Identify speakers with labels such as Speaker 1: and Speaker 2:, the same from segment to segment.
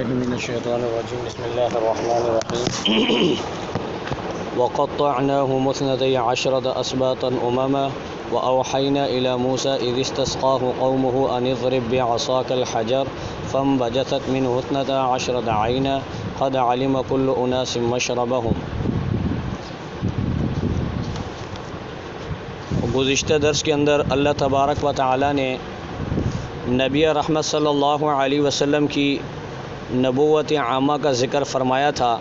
Speaker 1: بالله من الشيطان الرجيم بسم الله الرحمن الرحيم وقطعناهم اثنتي عشرة أسباطا أمما وأوحينا إلى موسى إذ استسقاه قومه أن اضرب بعصاك الحجر فانبجست منه اثنتا عشرة عينا قد علم كل أناس مشربهم۔ گزشتہ درس کے اندر اللہ تبارک و تعالی نے نبی رحمت صلی اللہ علیہ وسلم کی نبوت عامہ کا ذکر فرمایا تھا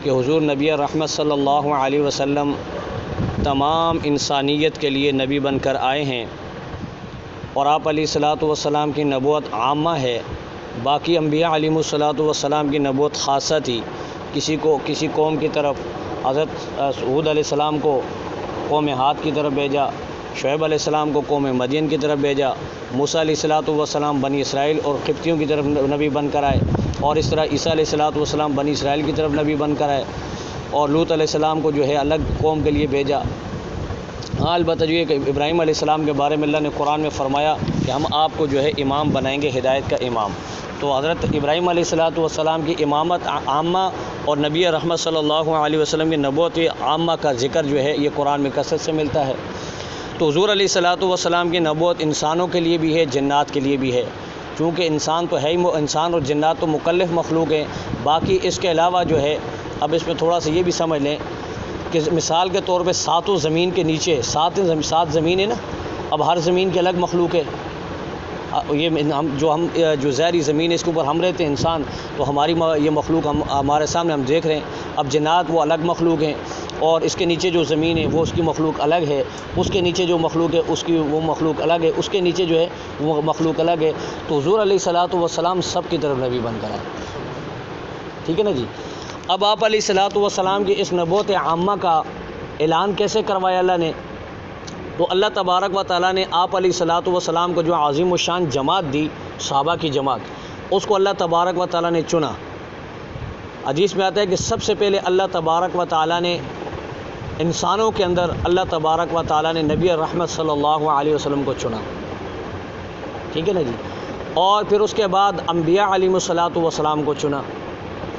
Speaker 1: کہ حضور نبی رحمت صلی اللہ علیہ وسلم تمام انسانیت کے لیے نبی بن کر آئے ہیں، اور آپ علیہ الصلاۃ والسلام کی نبوت عامہ ہے۔ باقی انبیاء علیہ الصلاۃ والسلام کی نبوت خاصہ تھی۔ کسی قوم کی طرف حضرت ہود علیہ السلام کو قوم ہاد کی طرف بھیجا، شعیب علیہ السلام کو قوم مدین کی طرف بھیجا، موسیٰ علیہ الصلاۃ والسلام بنی اسرائیل اور قبطیوں کی طرف نبی بن کر آئے، اور اس طرح عیسیٰ علیہ الصلاۃ والسلام بنی اسرائیل کی طرف نبی بن کر آئے، اور لوط علیہ السلام کو جو ہے الگ قوم کے لیے بھیجا۔ ہاں البتہ جو ہے کہ ابراہیم علیہ السلام کے بارے میں اللہ نے قرآن میں فرمایا کہ ہم آپ کو جو ہے امام بنائیں گے، ہدایت کا امام۔ تو حضرت ابراہیم علیہ الصلاۃ والسلام کی امامت عامہ اور نبی رحمت صلی اللہ علیہ وسلم کی نبوت عامہ کا ذکر جو ہے یہ قرآن میں کثرت سے ملتا ہے۔ تو حضور علیہ الصلاۃ والسلام کی نبوت انسانوں کے لیے بھی ہے، جنات کے لیے بھی ہے، چونکہ انسان تو ہے ہی، انسان اور جنات تو مکلف مخلوق ہیں۔ باقی اس کے علاوہ جو ہے اب اس میں تھوڑا سا یہ بھی سمجھ لیں کہ مثال کے طور پہ ساتوں زمین کے نیچے سات زمینیں نا، اب ہر زمین کی الگ مخلوق ہے۔ یہ جو زہری زمین ہے اس کے اوپر ہم رہتے ہیں انسان، تو ہماری یہ مخلوق ہمارے سامنے ہم دیکھ رہے ہیں۔ اب جنات وہ الگ مخلوق ہیں، اور اس کے نیچے جو زمین ہے وہ اس کی مخلوق الگ ہے، اس کے نیچے جو مخلوق ہے اس کی وہ مخلوق الگ ہے، اس کے نیچے جو ہے وہ مخلوق الگ ہے۔ تو حضور علیہ الصلاۃ والسلام سب کی طرف نبی بن کر آئے، ٹھیک ہے نا جی۔ اب آپ علیہ الصلاۃ والسلام کی اس نبوت عامہ کا اعلان کیسے کروایا اللہ نے؟ تو اللہ تبارک و تعالیٰ نے آپ علیہ الصلاۃ والسلام کو جو عظیم الشان جماعت دی، صحابہ کی جماعت، اس کو اللہ تبارک و تعالیٰ نے چنا۔ حدیث میں آتا ہے کہ سب سے پہلے اللہ تبارک و تعالیٰ نے انسانوں کے اندر اللہ تبارک و تعالیٰ نے نبی رحمت صلی اللہ علیہ وسلم کو چنا، ٹھیک ہے نا جی۔ اور پھر اس کے بعد انبیاء علیہ الصلاۃ والسلام کو چنا،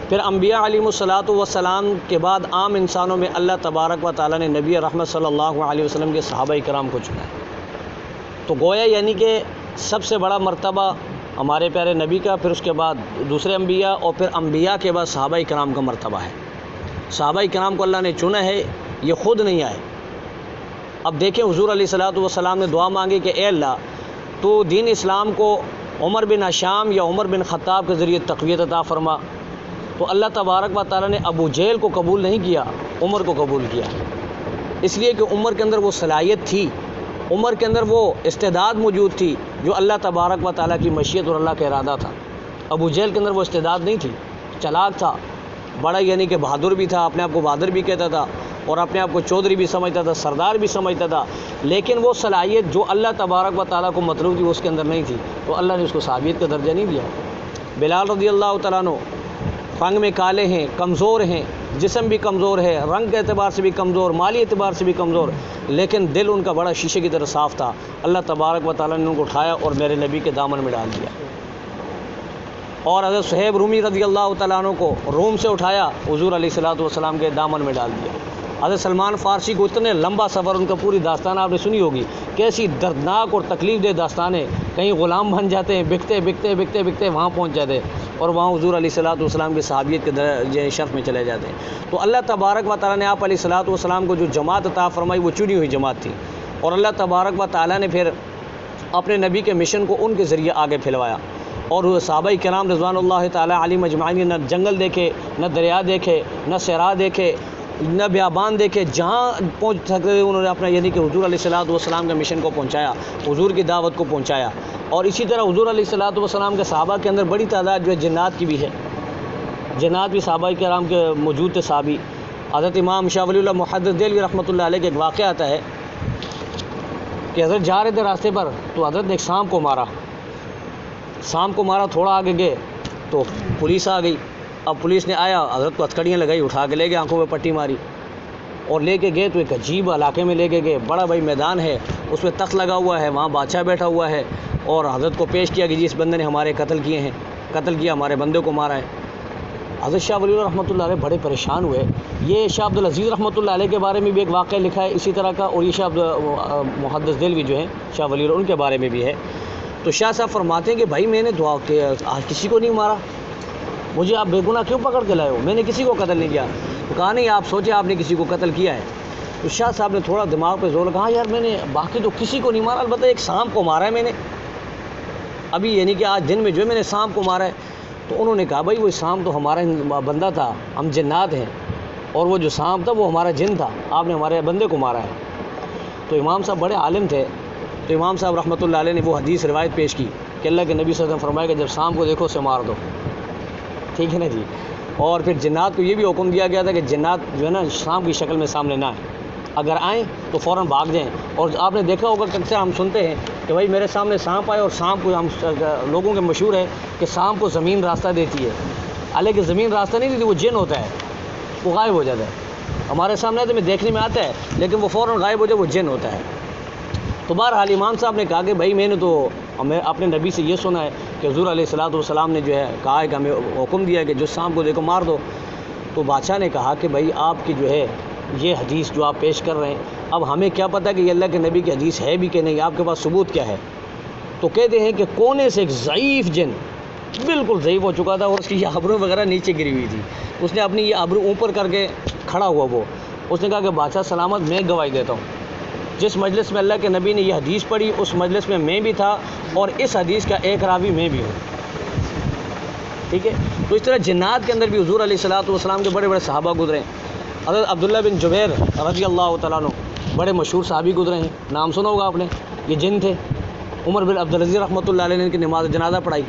Speaker 1: پھر انبیاء علیہ الصلاۃ والسلام کے بعد عام انسانوں میں اللہ تبارک و تعالیٰ نے نبی رحمت صلی اللہ علیہ وسلم کے صحابہ کرام کو چنا۔ تو گویا یعنی کہ سب سے بڑا مرتبہ ہمارے پیارے نبی کا، پھر اس کے بعد دوسرے انبیاء، اور پھر انبیاء کے بعد صحابہ کرام کا مرتبہ ہے۔ صحابہ کرام کو اللہ نے چنا ہے، یہ خود نہیں آئے۔ اب دیکھیں حضور علیہ الصلاۃ والسلام نے دعا مانگی کہ اے اللہ تو دین اسلام کو عمر بن ہشام یا عمر بن خطاب کے ذریعے تقویت عطا فرما۔ تو اللہ تبارک و تعالیٰ نے ابو جہل کو قبول نہیں کیا، عمر کو قبول کیا، اس لیے کہ عمر کے اندر وہ صلاحیت تھی، عمر کے اندر وہ استعداد موجود تھی جو اللہ تبارک و تعالیٰ کی مشیت اور اللہ کا ارادہ تھا۔ ابو جہل کے اندر وہ استعداد نہیں تھی، چلاک تھا، بڑا یعنی کہ بہادر بھی تھا، اپنے آپ کو بہادر بھی کہتا تھا، اور اپنے آپ کو چودھری بھی سمجھتا تھا، سردار بھی سمجھتا تھا، لیکن وہ صلاحیت جو اللہ تبارک و تعالیٰ کو مطلوب تھی وہ اس کے اندر نہیں تھی، تو اللہ نے اس کو صحابیت کا درجہ نہیں دیا۔ بلال رضی اللہ تعالیٰ عنہ رنگ میں کالے ہیں، کمزور ہیں، جسم بھی کمزور ہے، رنگ کے اعتبار سے بھی کمزور، مالی اعتبار سے بھی کمزور، لیکن دل ان کا بڑا شیشے کی طرح صاف تھا۔ اللہ تبارک و تعالیٰ نے ان کو اٹھایا اور میرے نبی کے دامن میں ڈال دیا۔ اور حضرت صہیب رومی رضی اللہ تعالیٰ عنہ کو روم سے اٹھایا، حضور علیہ الصلاۃ والسلام کے دامن میں ڈال دیا۔ حضرت سلمان فارسی کو اتنے لمبا سفر، ان کا پوری داستان آپ نے سنی ہوگی، کیسی دردناک اور تکلیف دہ داستانیں، کہیں غلام بن جاتے ہیں، بکتے بکتے بکتے بکتے وہاں پہنچ جاتے ہیں، اور وہاں حضور علیہ الصلاۃ والسلام کی صحابیت کے شرف میں چلے جاتے ہیں۔ تو اللہ تبارک و تعالیٰ نے آپ علیہ الصلاۃ والسلام کو جو جماعت عطا فرمائی وہ چنی ہوئی جماعت تھی، اور اللہ تبارک و تعالیٰ نے پھر اپنے نبی کے مشن کو ان کے ذریعے آگے پھیلوایا۔ اور وہ صحابہ کرام رضوان اللہ تعالیٰ علیہم اجمعین نہ جنگل دیکھے، نہ دریا دیکھے، نہ صحرا دیکھے، نہ بیابان دیکھے، جہاں پہنچ سکتے انہوں نے اپنا یعنی کہ حضور علیہ الصلاۃ والسلام کے مشن کو پہنچایا، حضور کی دعوت کو پہنچایا۔ اور اسی طرح حضور علیہ الصلاۃ والسلام کے صحابہ کے اندر بڑی تعداد جو ہے جنات کی بھی ہے، جنات بھی صحابہ کرام کے موجود تھے صحابی۔ حضرت امام شاہ ولی اللہ محدث دہلوی رحمۃ اللہ علیہ کے ایک واقعہ آتا ہے کہ حضرت جا رہے تھے راستے پر، تو حضرت نے ایک سانپ کو مارا، تھوڑا آگے گئے تو پولیس آ گئی۔ اب پولیس نے آیا، حضرت کو ہتھکڑیاں لگائی، اٹھا کے لے گئے، آنکھوں پہ پٹی ماری، اور لے کے گئے تو ایک عجیب علاقے میں لے کے گئے، بڑا بھائی میدان ہے، اس میں تخت لگا ہوا ہے، وہاں بادشاہ بیٹھا ہوا ہے، اور حضرت کو پیش کیا کہ جی اس بندے نے ہمارے قتل کیے ہیں۔ قتل کیا، ہمارے بندے کو مارا ہے۔ حضرت شاہ ولی اللہ رحمۃ اللہ علیہ بڑے پریشان ہوئے۔ یہ شاہ عبدالعزیز رحمۃ اللہ علیہ کے بارے میں بھی ایک واقعہ لکھا ہے اسی طرح کا، اور یہ شاہ محدث دہلوی جو ہیں شاہ ولی اللہ ان کے بارے میں بھی ہے۔ تو شاہ صاحب فرماتے ہیں کہ بھائی میں نے دعا کہ کسی کو نہیں مارا، مجھے آپ بے گناہ کیوں پکڑ کے لائے ہو؟ میں نے کسی کو قتل نہیں کیا۔ تو کہا نہیں، آپ سوچیں آپ نے کسی کو قتل کیا ہے۔ تو شاہ صاحب نے تھوڑا دماغ پہ زور کہا یار میں نے باقی تو کسی کو نہیں مارا، البتہ ایک سانپ کو مارا ہے میں نے ابھی، یعنی کہ آج دن میں جو میں نے سانپ کو مارا ہے۔ تو انہوں نے کہا بھائی وہ سانپ تو ہمارا بندہ تھا، ہم جنات ہیں، اور وہ جو سانپ تھا وہ ہمارا جن تھا، آپ نے ہمارے بندے کو مارا ہے۔ تو امام صاحب بڑے عالم تھے، تو امام صاحب رحمۃ اللہ علیہ نے وہ حدیث روایت پیش کی کہ اللہ کے نبی صلی اللہ علیہ وسلم فرمایا کہ جب سانپ کو دیکھو اسے مار دو، ٹھیک ہے نا جی۔ اور پھر جنات کو یہ بھی حکم دیا گیا تھا کہ جنات جو ہے نا سانپ کی شکل میں سامنے نہ آئیں، اگر آئیں تو فوراً بھاگ جائیں۔ اور آپ نے دیکھا ہوگا کہ اکثر ہم سنتے ہیں کہ بھائی میرے سامنے سانپ آئے، اور سانپ کو ہم لوگوں کے مشہور ہے کہ سانپ کو زمین راستہ دیتی ہے، حالانکہ زمین راستہ نہیں دیتی، وہ جن ہوتا ہے، وہ غائب ہو جاتا ہے۔ ہمارے سامنے تو میں دیکھنے میں آتا ہے لیکن وہ فوراً غائب ہو جائے، وہ جن ہوتا ہے۔ تو بہرحال امام صاحب نے کہا کہ بھائی میں نے تو اپنے نبی سے یہ سنا ہے کہ حضور علیہ الصلوۃ والسلام نے جو ہے کہا ہے کہ ہمیں حکم دیا ہے کہ جو سانپ کو دیکھو مار دو۔ تو بادشاہ نے کہا کہ بھائی آپ کی جو ہے یہ حدیث جو آپ پیش کر رہے ہیں، اب ہمیں کیا پتہ کہ یہ اللہ کے نبی کی حدیث ہے بھی کہ نہیں، آپ کے پاس ثبوت کیا ہے؟ تو کہتے ہیں کہ کونے سے ایک ضعیف جن بالکل ضعیف ہو چکا تھا، اور اس کی یہ ابرو وغیرہ نیچے گری ہوئی تھی، اس نے اپنی یہ ابرو اوپر کر کے کھڑا ہوا، وہ اس نے کہا کہ بادشاہ سلامت، میں گواہی دیتا ہوں جس مجلس میں اللہ کے نبی نے یہ حدیث پڑھی اس مجلس میں میں بھی تھا، اور اس حدیث کا ایک راوی میں بھی ہوں، ٹھیک ہے۔ تو اس طرح جنات کے اندر بھی حضور علیہ الصلوۃ والسلام کے بڑے بڑے صحابہ گزرے ہیں۔ حضرت عبداللہ بن جبیر رضی اللہ تعالیٰ عنہ بڑے مشہور صحابی گزرے ہیں، نام سنا ہوگا آپ نے، یہ جن تھے۔ عمر بن عبدالعزیز رحمۃ اللہ علیہ نے ان کی نماز جنازہ پڑھائی،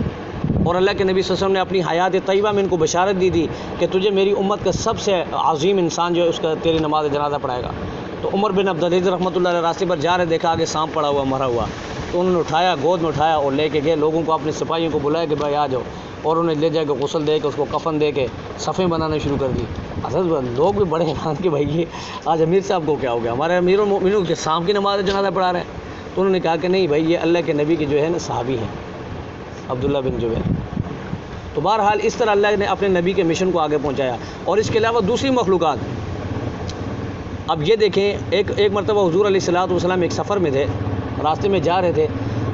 Speaker 1: اور اللہ کے نبی صلی اللہ علیہ وسلم نے اپنی حیات طیبہ میں ان کو بشارت دی تھی کہ تجھے میری امت کا سب سے عظیم انسان جو ہے اس کا تیری نماز جنازہ پڑھائے گا۔ تو عمر بن عبدالعزیز رحمۃ اللہ علیہ راستے پر جا رہے، دیکھا آگے سانپ پڑا ہوا مرا ہوا، تو انہوں نے اٹھایا، گود میں اٹھایا اور لے کے گئے، لوگوں کو اپنے سپاہیوں کو بلایا کہ بھائی آ جاؤ، اور انہیں لے جا کے غسل دے کے اس کو کفن دے کے صفیں بنانا شروع کر دی۔ حضرت لوگ بھی بڑے حیران کہ بھائی یہ آج امیر صاحب کو کیا ہو گیا، ہمارے امیر المؤمنین کے سانپ کی نماز جنازہ پڑھا رہے ہیں۔ تو انہوں نے کہا کہ نہیں بھائی یہ اللہ کے نبی کے جو ہے نا صحابی ہیں، عبداللہ بن جبیر۔ تو بہرحال اس طرح اللہ نے اپنے نبی کے مشن کو آگے پہنچایا، اور اس کے علاوہ دوسری مخلوقات۔ اب یہ دیکھیں، ایک مرتبہ حضور علیہ الصلوۃ والسلام ایک سفر میں تھے، راستے میں جا رہے تھے،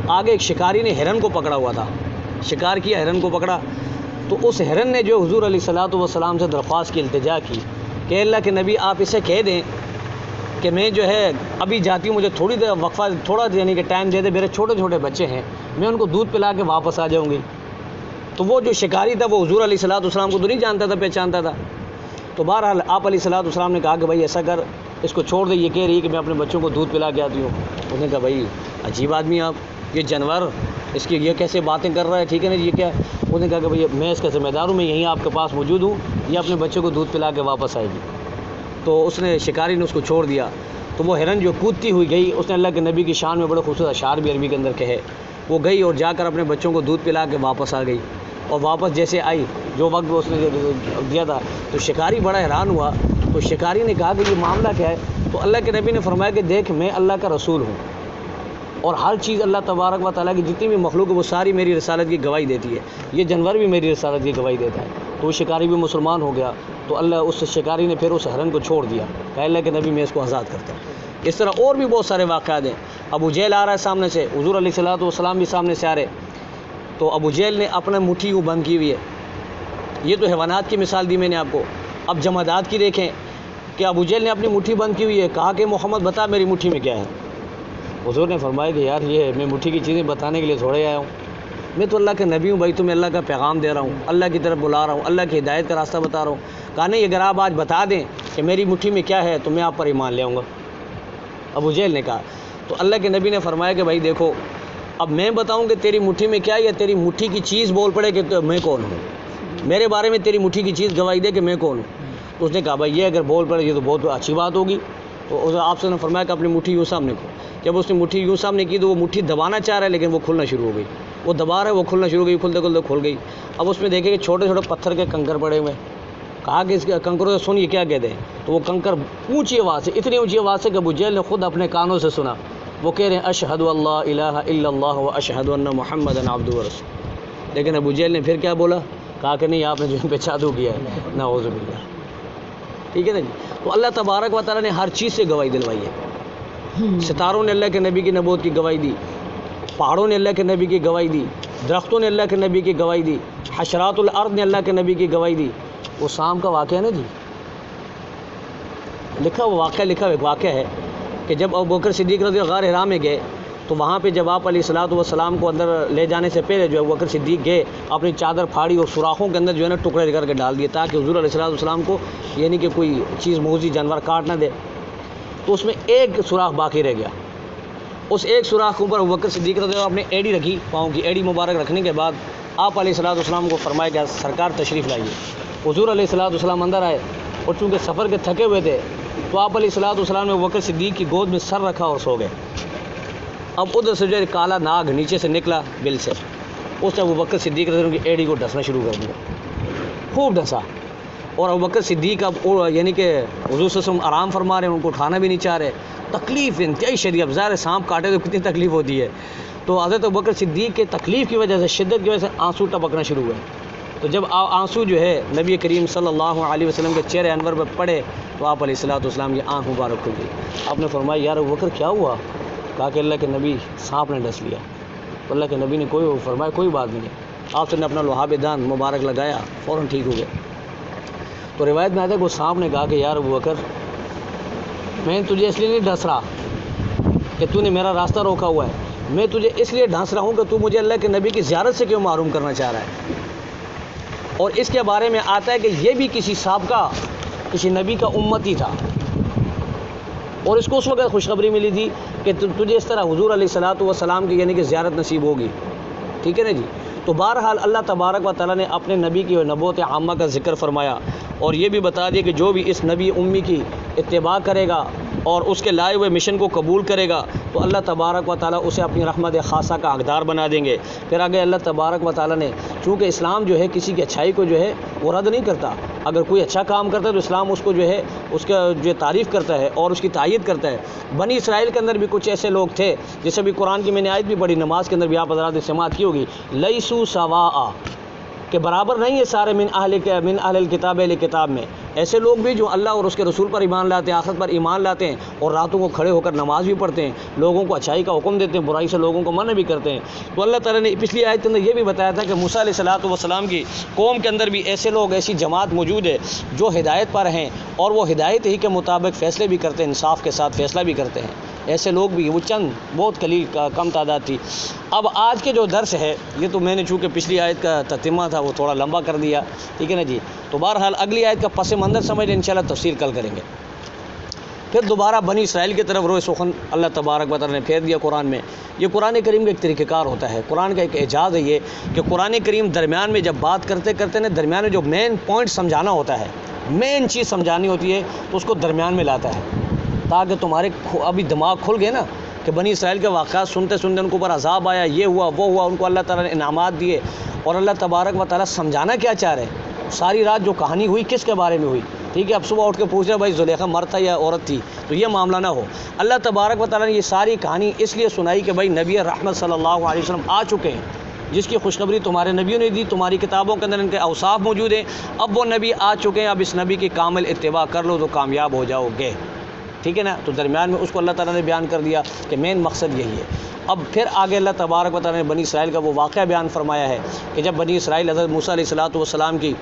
Speaker 1: آگے ایک شکاری نے ہرن کو پکڑا ہوا تھا، شکار کیا، ہرن کو پکڑا، تو اس ہرن نے جو حضور علیہ الصلوۃ والسلام سے درخواست کی، التجا کی کہ اللہ کے نبی آپ اسے کہہ دیں کہ میں جو ہے ابھی جاتی ہوں، مجھے تھوڑی دیر وقفہ، تھوڑا یعنی کہ ٹائم دے دے، میرے چھوٹے چھوٹے بچے ہیں، میں ان کو دودھ پلا کے واپس آ جاؤں گی۔ تو وہ جو شکاری تھا وہ حضور علیہ الصلوۃ والسلام کو تو نہیں جانتا تھا، پہچانتا تھا۔ تو بہرحال آپ علیہ الصلوۃ والسلام نے کہا کہ بھائی ایسا کر، اس کو چھوڑ دے، یہ کہہ رہی ہے کہ میں اپنے بچوں کو دودھ پلا کے آتی ہوں۔ اس نے کہا بھائی عجیب آدمی آپ، یہ جانور اس کی یہ کیسے باتیں کر رہا ہے، ٹھیک ہے نا، یہ کیا؟ اس نے کہا کہ بھئی میں اس کا ذمہ دار ہوں، میں یہیں آپ کے پاس موجود ہوں، یہ اپنے بچوں کو دودھ پلا کے واپس آئے گی۔ تو اس نے شکاری نے اس کو چھوڑ دیا، تو وہ ہرن جو کودتی ہوئی گئی، اس نے اللہ کے نبی کی شان میں بڑے خوبصورت اشعار بھی عربی کے اندر کہے، وہ گئی اور جا کر اپنے بچوں کو دودھ پلا کے واپس آ گئی، اور واپس جیسے آئی جو وقت اس نے دیا تھا، تو شکاری بڑا حیران ہوا۔ تو شکاری نے کہا کہ یہ معاملہ کیا ہے؟ تو اللہ کے نبی نے فرمایا کہ دیکھ میں اللہ کا رسول ہوں، اور ہر چیز اللہ تبارک و تعالیٰ کی جتنی بھی مخلوق ہے وہ ساری میری رسالت کی گواہی دیتی ہے، یہ جانور بھی میری رسالت کی گواہی دیتا ہے۔ تو وہ شکاری بھی مسلمان ہو گیا، تو اللہ اس شکاری نے پھر اس ہرن کو چھوڑ دیا، کہا اللہ کے نبی میں اس کو آزاد کرتا ہوں۔ اس طرح اور بھی بہت سارے واقعات ہیں۔ ابو جہل آ رہا ہے سامنے سے، حضور علیہ الصلوۃ والسلام بھی سامنے سے آ رہے، تو ابو جہل نے اپنا مٹھی کو بند کی ہوئی ہے۔ یہ تو حیوانات کی مثال دی میں نے آپ کو، اب جمادات کی دیکھیں کہ ابو جہل نے اپنی مٹھی بند کی ہوئی ہے، کہا کہ محمد بتا میری مٹھی میں کیا ہے۔ حضور نے فرمایا کہ یار یہ میں مٹھی کی چیزیں بتانے کے لیے تھوڑے آیا ہوں، میں تو اللہ کا نبی ہوں بھائی، تمہیں اللہ کا پیغام دے رہا ہوں، اللہ کی طرف بلا رہا ہوں، اللہ کی ہدایت کا راستہ بتا رہا ہوں۔ کہا نہیں، اگر آپ آج بتا دیں کہ میری مٹھی میں کیا ہے تو میں آپ پر ایمان لے آؤں گا، ابو جہل نے کہا۔ تو اللہ کے نبی نے فرمایا کہ بھائی دیکھو، اب میں بتاؤں کہ تیری مٹھی میں کیا ہے، یا تیری مٹھی کی چیز بول پڑے کہ میں کون ہوں، میرے بارے میں تیری مٹھی کی چیز گواہی دے کہ میں کون ہوں۔ تو اس نے کہا بھائی یہ اگر بول پڑے یہ تو بہت اچھی بات ہوگی۔ تو آپ سے نے فرمایا کہ اپنی مٹھی یوں سامنے کو، جب اس نے مٹھی یوں سامنے کی تو وہ مٹھی دبانا چاہ رہا ہے لیکن وہ کھلنا شروع ہو گئی، وہ دبا رہا ہے وہ کھلنا شروع ہو گئی، کھلتے کھلتے کھل گئی۔ اب اس میں دیکھے کہ چھوٹے چھوٹے پتھر کے کنکر پڑے ہوئے، کہا کہ اس کے کنکروں سے سن یہ کیا کہتے ہیں، تو وہ کنکر اونچی آواز سے، اتنی اونچی آواز سے کہ ابو جہل نے خود اپنے کانوں سے سنا، وہ کہہ رہے ہیں اشہد اللہ الہ الا اللہ و اشہد ان محمدا عبدہ و رسولہ۔ لیکن ابو جہل نے پھر کیا بولا؟ کہا کہ نہیں آپ نے جو ان پہ جادو کیا ہے، نعوذ باللہ. ٹھیک ہے نا جی. تو اللہ تبارک و تعالیٰ نے ہر چیز سے گواہی دلوائی ہے. ستاروں نے اللہ کے نبی کی نبوت کی گواہی دی، پہاڑوں نے اللہ کے نبی کی گواہی دی، درختوں نے اللہ کے نبی کی گواہی دی، حشرات الارض نے اللہ کے نبی کی گواہی دی. وہ شام کا واقعہ ہے نا جی، لکھا ہوا واقعہ، لکھا ہوا ایک واقعہ ہے کہ جب ابوبکر صدیق رضی اللہ غار حرا میں گئے تو وہاں پہ جب آپ علیہ الصلوۃ والسلام کو اندر لے جانے سے پہلے جو ابوبکر صدیق گئے، اپنی چادر پھاڑی اور سوراخوں کے اندر جو ہے نا ٹکڑے کر کے ڈال دیے تاکہ حضور علیہ الصلوۃ والسلام کو یعنی کہ کوئی چیز موذی جانور کاٹ نہ دے. تو اس میں ایک سوراخ باقی رہ گیا. اس ایک سوراخ کے اوپر ابوبکر صدیق رضی اللہ اپنے ایڑی رکھی، پاؤں کی ایڑی مبارک رکھنے کے بعد آپ علیہ الصلوۃ والسلام کو فرمایا کہ سرکار تشریف لائیے. حضور علیہ الصلوۃ والسلام اندر آئے اور چونکہ سفر کے تھکے ہوئے تھے تو آپ علیہ الصلوۃ والسلام نے ابوبکر صدیق کی گود میں سر رکھا اور سو گئے. اب ادھر سے جو ہے کالا ناگ نیچے سے نکلا بل سے، اس نے ابوبکر صدیق رضی اللہ عنہ کی ایڑی کو ڈسنا شروع کر دیا، خوب ڈسا. اور ابوبکر صدیق اب یعنی کہ حضور صلی اللہ علیہ وسلم آرام فرما رہے ہیں، ان کو اٹھانا بھی نہیں چاہ رہے، تکلیف انتہائی شدید. اب ظاہر سانپ کاٹے تو کتنی تکلیف ہوتی ہے. تو حضرت ابوبکر صدیق کے تکلیف کی وجہ سے، شدت کی وجہ سے آنسو ٹپکنا شروع ہوئے. تو جب آنسو جو ہے نبی کریم صلی اللہ علیہ وسلم کے چہرے انور پر پڑے تو آپ علیہ الصلوۃ والسلام کی آنکھ مبارک کھل گئی. آپ نے فرمایا یار ابوبکر کیا ہوا؟ کہا کہ اللہ کے نبی سانپ نے ڈس لیا. تو اللہ کے نبی نے فرمایا کوئی بات نہیں. آپ نے اپنا لوہاب دان مبارک لگایا، فوراً ٹھیک ہو گیا. تو روایت میں آتا ہے کہ وہ سانپ نے کہا کہ یار ابوبکر میں تجھے اس لیے نہیں ڈس رہا کہ تو نے میرا راستہ روکا ہوا ہے، میں تجھے اس لیے ڈھانس رہا ہوں کہ تو مجھے اللہ کے نبی کی زیارت سے کیوں محروم کرنا چاہ رہا ہے. اور اس کے بارے میں آتا ہے کہ یہ بھی کسی سابقہ کسی نبی کا امتی تھا اور اس کو اس وقت خوشخبری ملی تھی کہ تجھے اس طرح حضور علیہ الصلوۃ والسلام کی یعنی کہ زیارت نصیب ہوگی. ٹھیک ہے نا جی. تو بہرحال اللہ تبارک و تعالیٰ نے اپنے نبی کی نبوت عامہ کا ذکر فرمایا اور یہ بھی بتا دیا کہ جو بھی اس نبی امی کی اتباع کرے گا اور اس کے لائے ہوئے مشن کو قبول کرے گا تو اللہ تبارک و تعالیٰ اسے اپنی رحمت خاصہ کا حقدار بنا دیں گے. پھر آگے اللہ تبارک و تعالیٰ نے چونکہ اسلام جو ہے کسی کی اچھائی کو جو ہے وہ رد نہیں کرتا، اگر کوئی اچھا کام کرتا ہے تو اسلام اس کو جو ہے اس کا جو تعریف کرتا ہے اور اس کی تائید کرتا ہے. بنی اسرائیل کے اندر بھی کچھ ایسے لوگ تھے جیسے بھی قرآن کی میں نے آیت بھی پڑھی، نماز کے اندر بھی آپ حضرات نے سماعت کی ہوگی، لیسو سواء، کہ برابر نہیں ہے سارے من اہل الکتاب اہل کتاب میں. ایسے لوگ بھی جو اللہ اور اس کے رسول پر ایمان لاتے ہیں، آخرت پر ایمان لاتے ہیں اور راتوں کو کھڑے ہو کر نماز بھی پڑھتے ہیں، لوگوں کو اچھائی کا حکم دیتے ہیں، برائی سے لوگوں کو منع بھی کرتے ہیں. تو اللہ تعالیٰ نے پچھلی آیت کے اندر یہ بھی بتایا تھا کہ موسیٰ علیہ الصلوۃ والسلام کی قوم کے اندر بھی ایسے لوگ، ایسی جماعت موجود ہے جو ہدایت پر ہیں اور وہ ہدایت ہی کے مطابق فیصلے بھی کرتے ہیں، انصاف کے ساتھ فیصلہ بھی کرتے ہیں. ایسے لوگ بھی وہ چند بہت قلیل کم تعداد تھی. اب آج کے جو درس ہے یہ تو میں نے چونکہ پچھلی آیت کا تتمہ تھا وہ تھوڑا لمبا کر دیا. ٹھیک ہے نا جی. تو بہرحال اگلی آیت کا پس منظر سمجھ لیں، انشاءاللہ تفسیر کل کریں گے. پھر دوبارہ بنی اسرائیل کی طرف روئے سخن اللہ تبارک و تعالیٰ نے پھیر دیا قرآن میں. یہ قرآن کریم کا ایک طریقہ کار ہوتا ہے، قرآن کا ایک اعجاز ہے یہ کہ قرآن کریم درمیان میں جب بات کرتے کرتے نا درمیان میں جو مین پوائنٹ سمجھانا ہوتا ہے، مین چیز سمجھانی ہوتی ہے تو اس کو درمیان میں لاتا ہے تاکہ تمہارے ابھی دماغ کھل گئے نا کہ بنی اسرائیل کے واقعات سنتے سنتے ان کے اوپر عذاب آیا، یہ ہوا وہ ہوا، ان کو اللہ تعالیٰ نے انعامات دیے اور اللہ تبارک و تعالیٰ سمجھانا کیا چاہ رہے ہیں. ساری رات جو کہانی ہوئی کس کے بارے میں ہوئی؟ ٹھیک ہے. اب صبح اٹھ کے پوچھ رہے بھائی زلیخا مرد تھا یا عورت تھی، تو یہ معاملہ نہ ہو. اللہ تبارک و تعالیٰ نے یہ ساری کہانی اس لیے سنائی کہ بھائی نبی رحمت صلی اللہ علیہ وسلم آ چکے ہیں جس کی خوشخبری تمہارے نبیوں نے دی، تمہاری کتابوں کے اندر ان کے اوصاف موجود ہیں. اب وہ نبی آ چکے ہیں، اب اس نبی کی کامل اتباع کر لو تو کامیاب ہو جاؤ گے. ٹھیک ہے نا. تو درمیان میں اس کو اللہ تعالیٰ نے بیان کر دیا کہ مین مقصد یہی ہے. اب پھر آگے اللہ تبارک و تعالیٰ نے بنی اسرائیل کا وہ واقعہ بیان فرمایا ہے کہ جب بنی اسرائیل حضرت موسیٰ علیہ الصلوۃ والسلام کی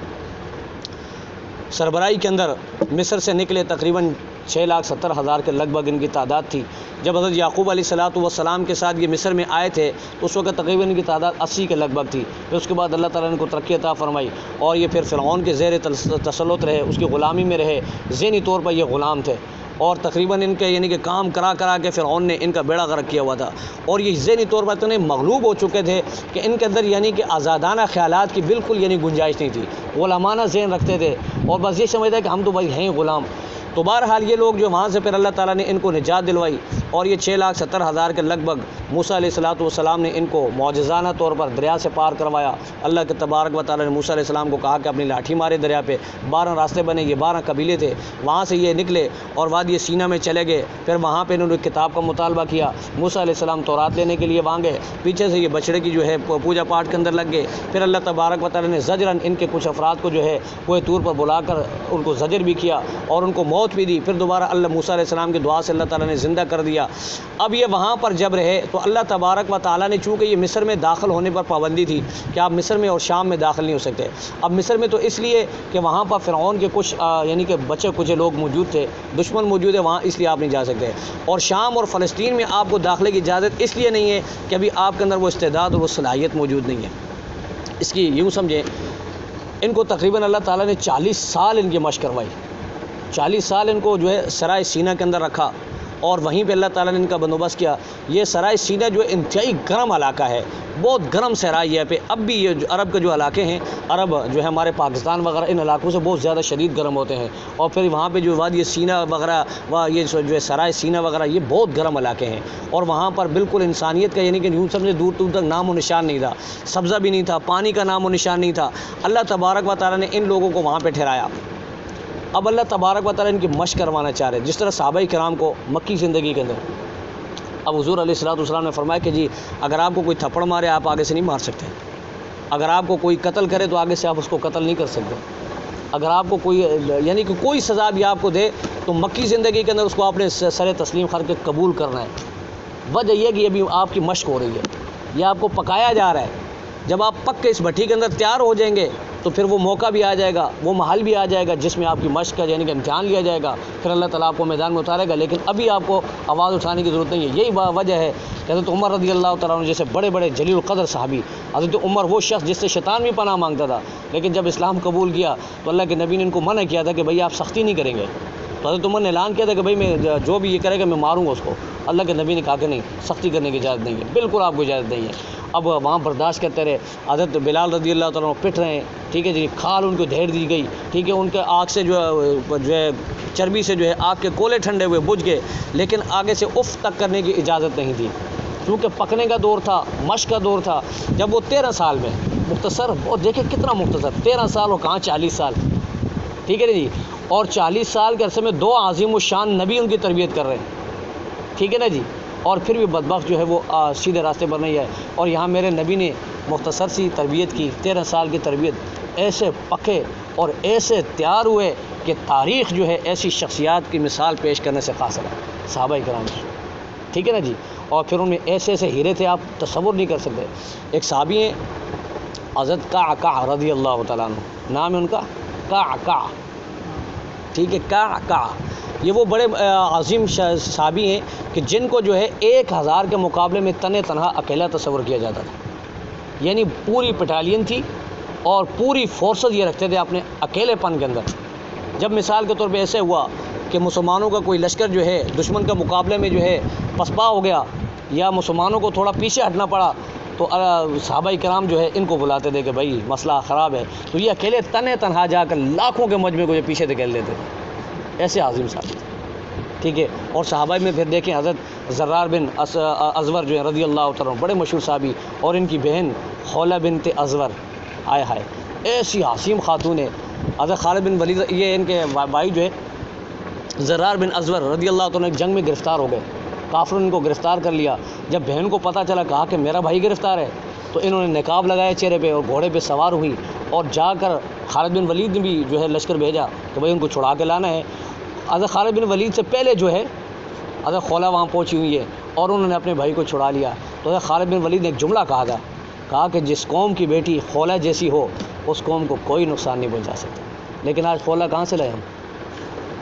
Speaker 1: سربراہی کے اندر مصر سے نکلے، تقریباً 6,70,000 کے لگ بھگ ان کی تعداد تھی. جب حضرت یعقوب علیہ الصلوۃ والسلام کے ساتھ یہ مصر میں آئے تھے تو اس وقت تقریباً ان کی تعداد 80 کے لگ بھگ تھی. پھر اس کے بعد اللہ تعالیٰ نے ان کو ترقی عطا فرمائی اور یہ پھر فرعون کے زیر تسلط رہے، اس کی غلامی میں رہے، ذہنی طور پر یہ غلام تھے اور تقریباً ان کے یعنی کہ کام کرا کے فرعون نے ان کا بیڑا غرق کیا ہوا تھا اور یہ ذہنی طور پر اتنے مغلوب ہو چکے تھے کہ ان کے اندر یعنی کہ آزادانہ خیالات کی بالکل یعنی گنجائش نہیں تھی. غلامانہ ذہن رکھتے تھے اور بس یہ سمجھتے کہ ہم تو بھائی ہیں غلام. تو بہرحال یہ لوگ جو وہاں سے پھر اللہ تعالیٰ نے ان کو نجات دلوائی، اور یہ 6,70,000 کے لگ بھگ موسیٰ علیہ الصلوۃ والسلام نے ان کو معجزانہ طور پر دریا سے پار کروایا۔ اللہ کے تبارک و تعالیٰ نے موسیٰ علیہ السلام کو کہا کہ اپنی لاٹھی مارے دریا پہ، 12 راستے بنے، یہ 12 قبیلے تھے، وہاں سے یہ نکلے اور وادی سینا میں چلے گئے۔ پھر وہاں پہ انہوں نے کتاب کا مطالبہ کیا، موسیٰ علیہ السلام تورات لینے کے لیے وہاں گئے، پیچھے سے یہ بچڑے کی جو ہے پوجا پاٹ کے اندر لگ گئے۔ پھر اللہ تبارک و تعالیٰ نے زجراً ان کے کچھ افراد کو جو ہے کوہ طور پر بلا کر ان کو زجر بھی کیا اور ان کو موت بھی دی۔ پھر دوبارہ اللہ موسیٰ علیہ السلام کی دعا سے اللہ تعالیٰ نے زندہ کر دیا۔ اب یہ وہاں پر جب رہے تو اللہ تبارک و تعالیٰ نے، چونکہ یہ مصر میں داخل ہونے پر پابندی تھی کہ آپ مصر میں اور شام میں داخل نہیں ہو سکتے۔ اب مصر میں تو اس لیے کہ وہاں پر فرعون کے کچھ یعنی کہ بچے کچھ لوگ موجود تھے، دشمن موجود ہے وہاں، اس لیے آپ نہیں جا سکتے۔ اور شام اور فلسطین میں آپ کو داخلے کی اجازت اس لیے نہیں ہے کہ ابھی آپ کے اندر وہ استعداد اور وہ صلاحیت موجود نہیں ہے۔ اس کی یوں سمجھیں، ان کو تقریباً اللہ تعالیٰ نے 40 سال ان کی مشق کروائی، 40 سال ان کو جو ہے سرائے سینہ کے اندر رکھا، اور وہیں پہ اللہ تعالیٰ نے ان کا بندوبست کیا۔ یہ سرائے سینہ جو انتہائی گرم علاقہ ہے، بہت گرم صحرائی ہے پہ، اب بھی یہ عرب کے جو علاقے ہیں، عرب جو ہے ہمارے پاکستان وغیرہ ان علاقوں سے بہت زیادہ شدید گرم ہوتے ہیں، اور پھر وہاں پہ جو وادی سینہ وغیرہ یہ جو ہے سرائے سینہ وغیرہ یہ بہت گرم علاقے ہیں، اور وہاں پر بالکل انسانیت کا یعنی کہ یوں سمجھے دور دور تک نام و نشان نہیں تھا، سبزہ بھی نہیں تھا، پانی کا نام و نشان نہیں تھا۔ اللہ تبارک و تعالیٰ نے ان لوگوں کو وہاں پہ ٹھہرایا۔ اب اللہ تبارک و تعالیٰ ان کی مشق کروانا چاہ رہے، جس طرح صحابہ کرام کو مکی زندگی کے اندر اب حضور علیہ الصلوۃ والسلام نے فرمایا کہ جی اگر آپ کو کوئی تھپڑ مارے آپ آگے سے نہیں مار سکتے، اگر آپ کو کوئی قتل کرے تو آگے سے آپ اس کو قتل نہیں کر سکتے، اگر آپ کو کوئی یعنی کہ کوئی سزا بھی آپ کو دے تو مکی زندگی کے اندر اس کو آپ نے سر تسلیم کر کے قبول کرنا ہے۔ وجہ یہ کہ ابھی آپ کی مشق ہو رہی ہے، یہ آپ کو پکایا جا رہا ہے۔ جب آپ پک کے اس بھٹی کے اندر تیار ہو جائیں گے تو پھر وہ موقع بھی آ جائے گا، وہ محل بھی آ جائے گا جس میں آپ کی مشق کا یعنی کہ امتحان لیا جائے گا، پھر اللہ تعالیٰ آپ کو میدان میں اتارے گا، لیکن ابھی آپ کو آواز اٹھانے کی ضرورت نہیں ہے۔ یہی وجہ ہے کہ حضرت عمر رضی اللہ تعالیٰ عنہ جیسے بڑے بڑے جلیل القدر صحابی، حضرت عمر وہ شخص جس سے شیطان بھی پناہ مانگتا تھا، لیکن جب اسلام قبول کیا تو اللہ کے نبی نے ان کو منع کیا تھا کہ بھئی آپ سختی نہیں کریں گے، تو حضرت عمر نے اعلان کیا تھا کہ بھئی میں جو بھی یہ کرے گا میں ماروں گا اس کو۔ اللہ کے نبی نے کہا کہ نہیں، سختی کرنے کی اجازت نہیں ہے، بالکل آپ کو اجازت نہیں ہے۔ اب وہاں برداشت کرتے رہے، حضرت بلال رضی اللہ تعالیٰ عنہ پٹ رہے ہیں، ٹھیک ہے جی، کھال ان کو دھیر دی گئی، ٹھیک ہے، ان کے آگ سے جو ہے چربی سے جو ہے آگ کے کولے ٹھنڈے ہوئے بجھ گئے، لیکن آگے سے اف تک کرنے کی اجازت نہیں تھی، کیونکہ پکنے کا دور تھا، مشق کا دور تھا۔ جب وہ 13 سال میں مختصر، اور دیکھیں کتنا مختصر، 13 سال اور کہاں 40 سال، ٹھیک ہے جی، اور 40 سال کے عرصے میں 2 عظیم الشان نبی ان کی تربیت کر رہے ہیں، ٹھیک ہے نا جی، اور پھر بھی بدبخت جو ہے وہ سیدھے راستے پر نہیں ہے۔ اور یہاں میرے نبی نے مختصر سی تربیت کی، 13 سال کی تربیت، ایسے پکے اور ایسے تیار ہوئے کہ تاریخ جو ہے ایسی شخصیات کی مثال پیش کرنے سے قاصر ہے، صحابہ کرام کی، ٹھیک ہے نا جی، اور پھر ان میں ایسے ایسے ہیرے تھے آپ تصور نہیں کر سکتے۔ ایک صحابی ہیں حضرت قعقاع رضی اللہ تعالیٰ عنہ، نام ہے ان کا قعقاع، ٹھیک ہے، قعقاع، یہ وہ بڑے عظیم صحابی ہیں کہ جن کو جو ہے 1000 کے مقابلے میں تنہا اکیلا تصور کیا جاتا تھا، یعنی پوری بٹالین تھی اور پوری فورسز یہ رکھتے تھے اپنے اکیلے پن کے اندر۔ جب مثال کے طور پہ ایسے ہوا کہ مسلمانوں کا کوئی لشکر جو ہے دشمن کے مقابلے میں جو ہے پسپا ہو گیا یا مسلمانوں کو تھوڑا پیچھے ہٹنا پڑا، تو صحابہ کرام جو ہے ان کو بلاتے تھے کہ بھائی مسئلہ خراب ہے، تو یہ اکیلے تنہا جا کر لاکھوں کے مجمع کو یہ پیچھے دھکیل دیتے تھے، ایسے عظیم صحابی تھے، ٹھیک ہے۔ اور صحابہ میں پھر دیکھیں حضرت زرار بن ازور جو ہے رضی اللہ تعالیٰ عنہ، بڑے مشہور صحابی، اور ان کی بہن خولہ بنت ازور، آئے ہائے ایسی عظیم خاتون ہے۔ حضرت خالد بن ولید، یہ ان کے بھائی جو ہے زرار بن ازور رضی اللہ تعالیٰ عنہ ایک جنگ میں گرفتار ہو گئے، کافروں نے ان کو گرفتار کر لیا۔ جب بہن کو پتہ چلا، کہا کہ میرا بھائی گرفتار ہے، تو انہوں نے نقاب لگایا چہرے پہ اور گھوڑے پہ سوار ہوئی اور جا کر خالد بن ولید نے بھی جو ہے لشکر بھیجا کہ بھائی ان کو چھڑا کے لانا ہے۔ حضرت خالد بن ولید سے پہلے جو ہے حضرت خولہ وہاں پہنچی ہوئی ہے اور انہوں نے اپنے بھائی کو چھڑا لیا۔ تو حضرت خالد بن ولید نے ایک جملہ کہا تھا، کہا کہ جس قوم کی بیٹی خولہ جیسی ہو اس قوم کو کوئی نقصان نہیں پہنچا سکتا۔ لیکن آج خولہ کہاں سے لائے ہم؟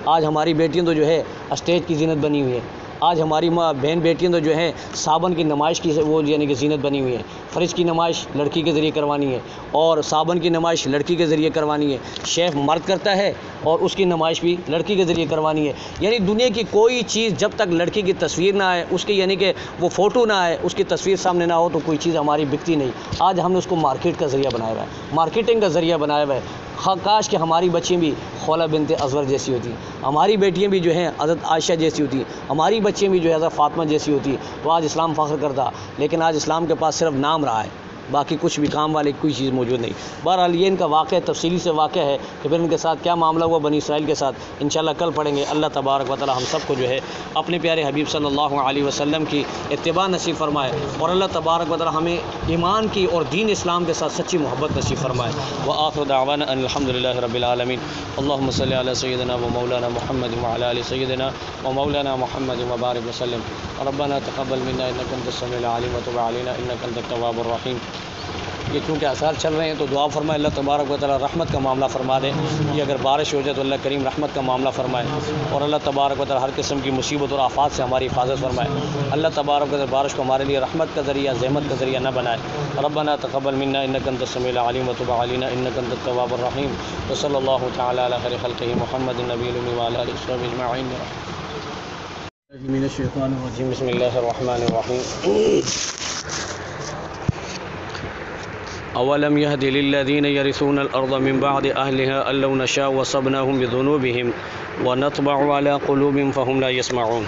Speaker 1: آج ہماری بیٹیاں تو جو ہے اسٹیج کی زینت بنی ہوئی ہے، آج ہماری بہن بیٹیاں تو جو ہے صابن کی نمائش کی وہ یعنی کہ زینت بنی ہوئی ہے۔ فرج کی نمائش لڑکی کے ذریعے کروانی ہے اور صابن کی نمائش لڑکی کے ذریعے کروانی ہے، شیف مرد کرتا ہے اور اس کی نمائش بھی لڑکی کے ذریعے کروانی ہے۔ یعنی دنیا کی کوئی چیز جب تک لڑکی کی تصویر نہ آئے، اس کی یعنی کہ وہ فوٹو نہ آئے، اس کی تصویر سامنے نہ ہو، تو کوئی چیز ہماری بکتی نہیں۔ آج ہم نے اس کو مارکیٹ کا ذریعہ بنایا ہوا ہے، مارکیٹنگ کا ذریعہ بنایا ہوا ہے۔ کاش کہ ہماری بچیاں بھی خولہ بنت ازور جیسی ہوتی، ہماری بیٹیاں بھی جو ہیں حضرت عائشہ جیسی ہوتی، ہماری بچیاں بھی جو ہے حضرت فاطمہ جیسی ہوتی، تو آج اسلام فخر کرتا. لیکن آج اسلام کے پاس صرف نام رہا ہے، باقی کچھ بھی کام والی کوئی چیز موجود نہیں. بہرحال یہ ان کا واقعہ تفصیلی سے واقعہ ہے کہ پھر ان کے ساتھ کیا معاملہ ہوا بنی اسرائیل کے ساتھ، انشاءاللہ کل پڑھیں گے. اللہ تبارک و تعالی ہم سب کو جو ہے اپنے پیارے حبیب صلی اللہ علیہ وسلم کی اتباع نصیب فرمائے، اور اللہ تبارک و تعالی ہمیں ایمان کی اور دین اسلام کے ساتھ سچی محبت نصیب فرمائے. وآخر دعوانا ان الحمدللہ رب العالمین. اللہم صلی علی سیدنا و مولانا محمد وعلی آل سیدنا و مولانا محمد وبارک وسلم. ربنا تقبل منا انک انت السمیع العلیم وتب علینا انک انت التواب الرحیم. یہ چونکہ آثار چل رہے ہیں تو دعا فرمائے اللہ تبارک و تعالی رحمت کا معاملہ فرما دے. یہ اگر بارش ہو جائے تو اللہ کریم رحمت کا معاملہ فرمائے، اور اللہ تبارک و تعالی ہر قسم کی مصیبت اور آفات سے ہماری حفاظت فرمائے. اللہ تبارک و تعالی بارش کو ہمارے لیے رحمت کا ذریعہ زحمت کا ذریعہ نہ بنائے. ربنا تقبل منا انک انت السمیع العلیم وتب علینا انک انت التواب الرحیم. وصلی اللہ تعالی علی خیر خلقہ محمد النبی الأمی وعلی آلہ وصحبہ اجمعین. من الشیطان الرجیم. بسم اللہ الرحمن الرحیم. اولم یہد للذین یرثون الارض من بعد اہلها ان لو نشاء وصبناهم بذنوبهم ونطبع على قلوبهم فهم لا يسمعون.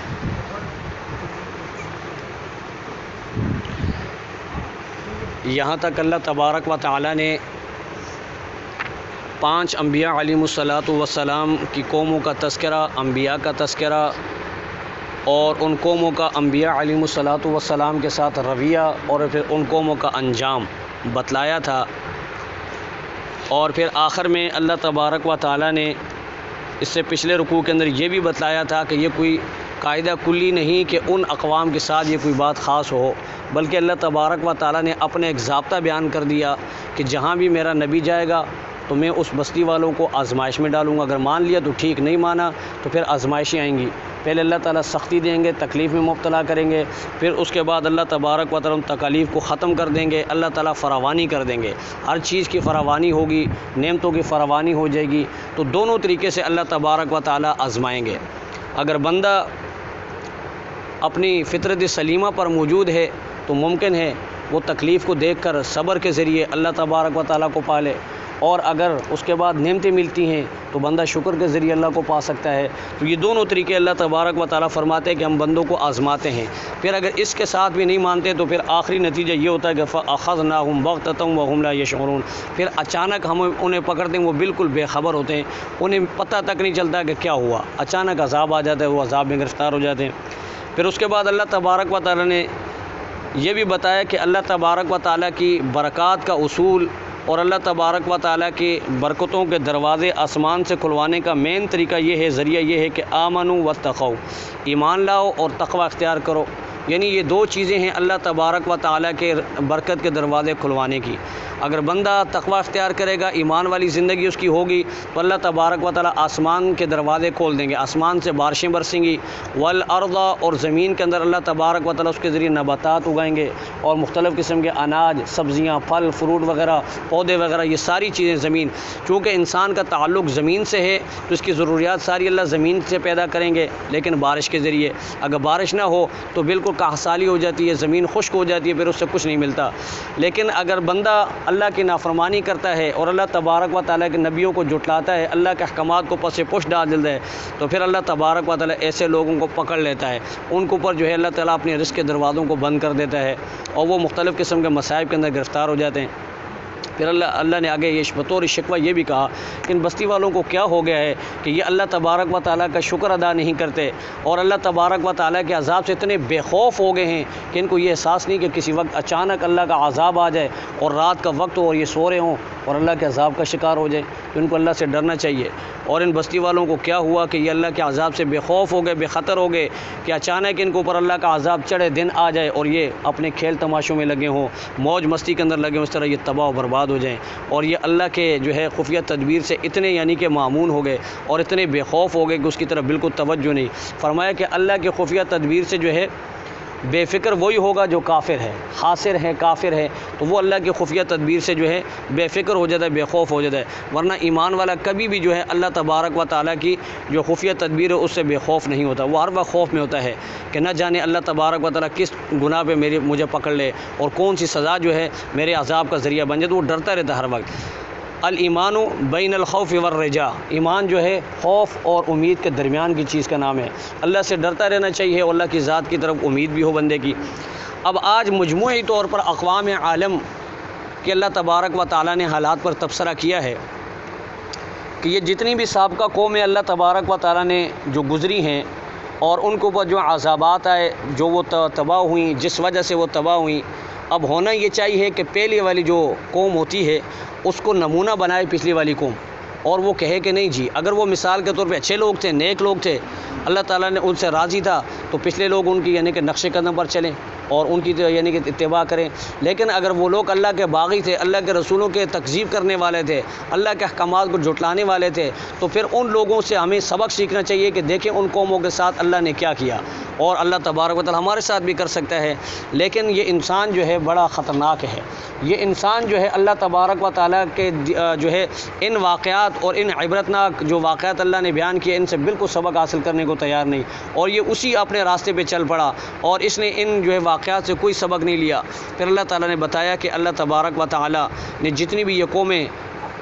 Speaker 1: یہاں تک اللہ تبارک و تعالی نے 5 انبیاء علیہم الصلاۃ والسلام کی قوموں کا تذکرہ، انبیاء کا تذکرہ، اور ان قوموں کا انبیاء علیہم الصلاۃ والسلام کے ساتھ رویہ، اور پھر ان قوموں کا انجام بتلایا تھا. اور پھر آخر میں اللہ تبارک و تعالی نے اس سے پچھلے رکوع کے اندر یہ بھی بتلایا تھا کہ یہ کوئی قاعدہ کلی نہیں کہ ان اقوام کے ساتھ یہ کوئی بات خاص ہو، بلکہ اللہ تبارک و تعالی نے اپنے ایک ضابطہ بیان کر دیا کہ جہاں بھی میرا نبی جائے گا تو میں اس بستی والوں کو آزمائش میں ڈالوں گا. اگر مان لیا تو ٹھیک، نہیں مانا تو پھر آزمائشیں آئیں گی. پہلے اللہ تعالیٰ سختی دیں گے، تکلیف میں مبتلا کریں گے، پھر اس کے بعد اللہ تبارک و تعالیٰ تکالیف کو ختم کر دیں گے. اللہ تعالیٰ فراوانی کر دیں گے، ہر چیز کی فراوانی ہوگی، نعمتوں کی فراوانی ہو جائے گی. تو دونوں طریقے سے اللہ تبارک و تعالیٰ آزمائیں گے. اگر بندہ اپنی فطرت سلیمہ پر موجود ہے تو ممکن ہے وہ تکلیف کو دیکھ کر صبر کے ذریعے اللہ تبارک و تعالیٰ کو پالے، اور اگر اس کے بعد نعمتیں ملتی ہیں تو بندہ شکر کے ذریعے اللہ کو پا سکتا ہے. تو یہ دونوں طریقے اللہ تبارک و تعالیٰ فرماتے ہیں کہ ہم بندوں کو آزماتے ہیں. پھر اگر اس کے ساتھ بھی نہیں مانتے تو پھر آخری نتیجہ یہ ہوتا ہے کہ فَأَخَذْنَاهُمْ بَغْتَةً وَهُمْ لَا يَشْعُرُونَ. پھر اچانک ہم انہیں پکڑتے ہیں، وہ بالکل بے خبر ہوتے ہیں، انہیں پتہ تک نہیں چلتا کہ کیا ہوا. اچانک عذاب آ جاتا ہے، وہ عذاب میں گرفتار ہو جاتے ہیں. پھر اس کے بعد اللہ تبارک و تعالیٰ نے یہ بھی بتایا کہ اللہ تبارک و تعالیٰ کی برکات کا اصول اور اللہ تبارک و تعالیٰ کی برکتوں کے دروازے آسمان سے کھلوانے کا مین طریقہ یہ ہے، ذریعہ یہ ہے کہ آمنوا واتقوا، ایمان لاؤ اور تقوی اختیار کرو. یعنی یہ 2 چیزیں ہیں اللہ تبارک و تعالیٰ کے برکت کے دروازے کھلوانے کی. اگر بندہ تقوی اختیار کرے گا، ایمان والی زندگی اس کی ہوگی، تو اللہ تبارک و تعالیٰ آسمان کے دروازے کھول دیں گے، آسمان سے بارشیں برسیں گی. والارض، اور زمین کے اندر اللہ تبارک و تعالیٰ اس کے ذریعے نباتات اگائیں گے، اور مختلف قسم کے اناج، سبزیاں، پھل فروٹ وغیرہ، پودے وغیرہ، یہ ساری چیزیں زمین، چونکہ انسان کا تعلق زمین سے ہے تو اس کی ضروریات ساری اللہ زمین سے پیدا کریں گے، لیکن بارش کے ذریعے. اگر بارش نہ ہو تو بالکل کاہسالی ہو جاتی ہے، زمین خشک ہو جاتی ہے، پھر اس سے کچھ نہیں ملتا. لیکن اگر بندہ اللہ کی نافرمانی کرتا ہے اور اللہ تبارک و تعالیٰ کے نبیوں کو جھٹلاتا ہے، اللہ کے احکامات کو پس پش ڈال دیتا ہے، تو پھر اللہ تبارک و تعالیٰ ایسے لوگوں کو پکڑ لیتا ہے، ان کے اوپر جو ہے اللہ تعالیٰ اپنے رزق کے دروازوں کو بند کر دیتا ہے، اور وہ مختلف قسم کے مصائب کے اندر گرفتار ہو جاتے ہیں. پھر اللہ نے آگے یہ بطور شکوہ یہ بھی کہا کہ ان بستی والوں کو کیا ہو گیا ہے کہ یہ اللہ تبارک و تعالیٰ کا شکر ادا نہیں کرتے، اور اللہ تبارک و تعالیٰ کے عذاب سے اتنے بے خوف ہو گئے ہیں کہ ان کو یہ احساس نہیں کہ کسی وقت اچانک اللہ کا عذاب آ جائے اور رات کا وقت ہو اور یہ سو رہے ہوں اور اللہ کے عذاب کا شکار ہو جائے. تو ان کو اللہ سے ڈرنا چاہیے. اور ان بستی والوں کو کیا ہوا کہ یہ اللہ کے عذاب سے بے خوف ہو گئے، بے خطر ہو گئے کہ اچانک ان کے اوپر اللہ کا عذاب چڑھے، دن آ جائے اور یہ اپنے کھیل تماشوں میں لگے ہوں، موج مستی کے اندر لگے ہوں، اس طرح یہ تباہ و برباد ہو جائیں. اور یہ اللہ کے جو ہے خفیہ تدبیر سے اتنے یعنی کہ معمون ہو گئے اور اتنے بے خوف ہو گئے کہ اس کی طرف بالکل توجہ نہیں. فرمایا کہ اللہ کے خفیہ تدبیر سے جو ہے بے فکر وہی ہوگا جو کافر ہے، خاسر ہے، کافر ہے، تو وہ اللہ کی خفیہ تدبیر سے جو ہے بے فکر ہو جاتا ہے، بے خوف ہو جاتا ہے. ورنہ ایمان والا کبھی بھی جو ہے اللہ تبارک و تعالیٰ کی جو خفیہ تدبیر ہے اس سے بے خوف نہیں ہوتا. وہ ہر وقت خوف میں ہوتا ہے کہ نہ جانے اللہ تبارک و تعالیٰ کس گناہ پہ مجھے پکڑ لے اور کون سی سزا جو ہے میرے عذاب کا ذریعہ بن جائے، تو وہ ڈرتا رہتا ہر وقت. الایمان بین الخوف والرجاء، ایمان جو ہے خوف اور امید کے درمیان کی چیز کا نام ہے۔ اللہ سے ڈرتا رہنا چاہیے اور اللہ کی ذات کی طرف امید بھی ہو بندے کی۔ اب آج مجموعی طور پر اقوام عالم کہ اللہ تبارک و تعالیٰ نے حالات پر تبصرہ کیا ہے کہ یہ جتنی بھی سابقہ قومیں اللہ تبارک و تعالیٰ نے جو گزری ہیں اور ان کے اوپر جو عذابات آئے، جو وہ تباہ ہوئیں، جس وجہ سے وہ تباہ ہوئیں، اب ہونا یہ چاہیے کہ پہلی والی جو قوم ہوتی ہے اس کو نمونہ بنائے پچھلی والی قوم، اور وہ کہے کہ نہیں جی اگر وہ مثال کے طور پہ اچھے لوگ تھے، نیک لوگ تھے، اللہ تعالیٰ نے ان سے راضی تھا، تو پچھلے لوگ ان کی یعنی کہ نقش قدم پر چلیں اور ان کی یعنی کہ اتباع کریں۔ لیکن اگر وہ لوگ اللہ کے باغی تھے، اللہ کے رسولوں کے تکذیب کرنے والے تھے، اللہ کے احکامات کو جھٹلانے والے تھے، تو پھر ان لوگوں سے ہمیں سبق سیکھنا چاہیے کہ دیکھیں ان قوموں کے ساتھ اللہ نے کیا کیا، اور اللہ تبارک و تعالیٰ ہمارے ساتھ بھی کر سکتا ہے۔ لیکن یہ انسان جو ہے بڑا خطرناک ہے، یہ انسان جو ہے اللہ تبارک و تعالیٰ کے جو ہے ان واقعات اور ان عبرتناک جو واقعات اللہ نے بیان کیے ان سے بالکل سبق حاصل کرنے کو تیار نہیں، اور یہ اسی اپنے راستے پہ چل پڑا اور اس نے ان جو ہے واقعات سے کوئی سبق نہیں لیا۔ پھر اللہ تعالیٰ نے بتایا کہ اللہ تبارک و تعالیٰ نے جتنی بھی یہ قومیں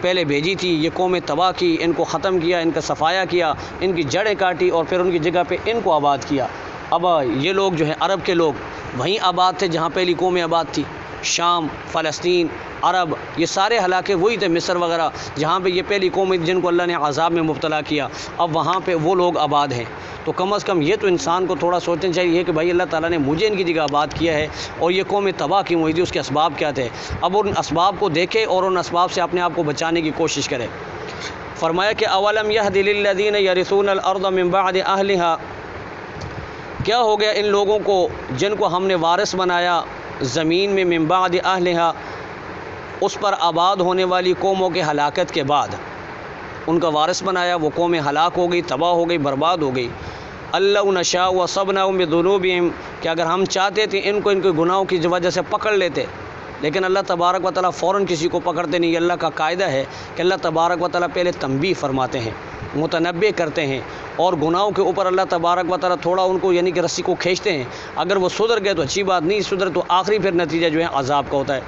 Speaker 1: پہلے بھیجی تھی، یہ قومیں تباہ کی، ان کو ختم کیا، ان کا صفایا کیا، ان کی جڑیں کاٹی اور پھر ان کی جگہ پہ ان کو آباد کیا۔ اب یہ لوگ جو ہیں عرب کے لوگ وہیں آباد تھے جہاں پہلی قومیں آباد تھی، شام، فلسطین، عرب، یہ سارے علاقے وہی تھے، مصر وغیرہ جہاں پہ یہ پہلی قومیں جن کو اللہ نے عذاب میں مبتلا کیا، اب وہاں پہ وہ لوگ آباد ہیں۔ تو کم از کم یہ تو انسان کو تھوڑا سوچنا چاہیے کہ بھائی اللہ تعالیٰ نے مجھے ان کی جگہ آباد کیا ہے اور یہ قومیں تباہ کیوں ہوئی تھی، اس کے اسباب کیا تھے۔ اب ان اسباب کو دیکھے اور ان اسباب سے اپنے آپ کو بچانے کی کوشش کرے۔ فرمایا کہ اولم یہد للذین یرثون الارض من بعد اہلھا، کیا ہو گیا ان لوگوں کو جن کو ہم نے وارث بنایا زمین میں من بعد اہلھا، اس پر آباد ہونے والی قوموں کے ہلاکت کے بعد ان کا وارث بنایا، وہ قومیں ہلاک ہو گئی، تباہ ہو گئی، برباد ہو گئی۔ اللہ نشاء وصبناہم بذنوبہم، کہ اگر ہم چاہتے تھے ان کو ان کے گناہوں کی وجہ سے پکڑ لیتے، لیکن اللہ تبارک و تعالیٰ فوراً کسی کو پکڑتے نہیں۔ اللہ کا قاعدہ ہے کہ اللہ تبارک و تعالیٰ پہلے تنبیہ فرماتے ہیں، متنبع کرتے ہیں، اور گناہوں کے اوپر اللہ تبارک و تعالیٰ تھوڑا ان کو یعنی کہ رسی کو کھینچتے ہیں۔ اگر وہ سدھر گئے تو اچھی بات، نہیں سدھر تو آخری پھر نتیجہ جو ہے عذاب کا ہوتا ہے۔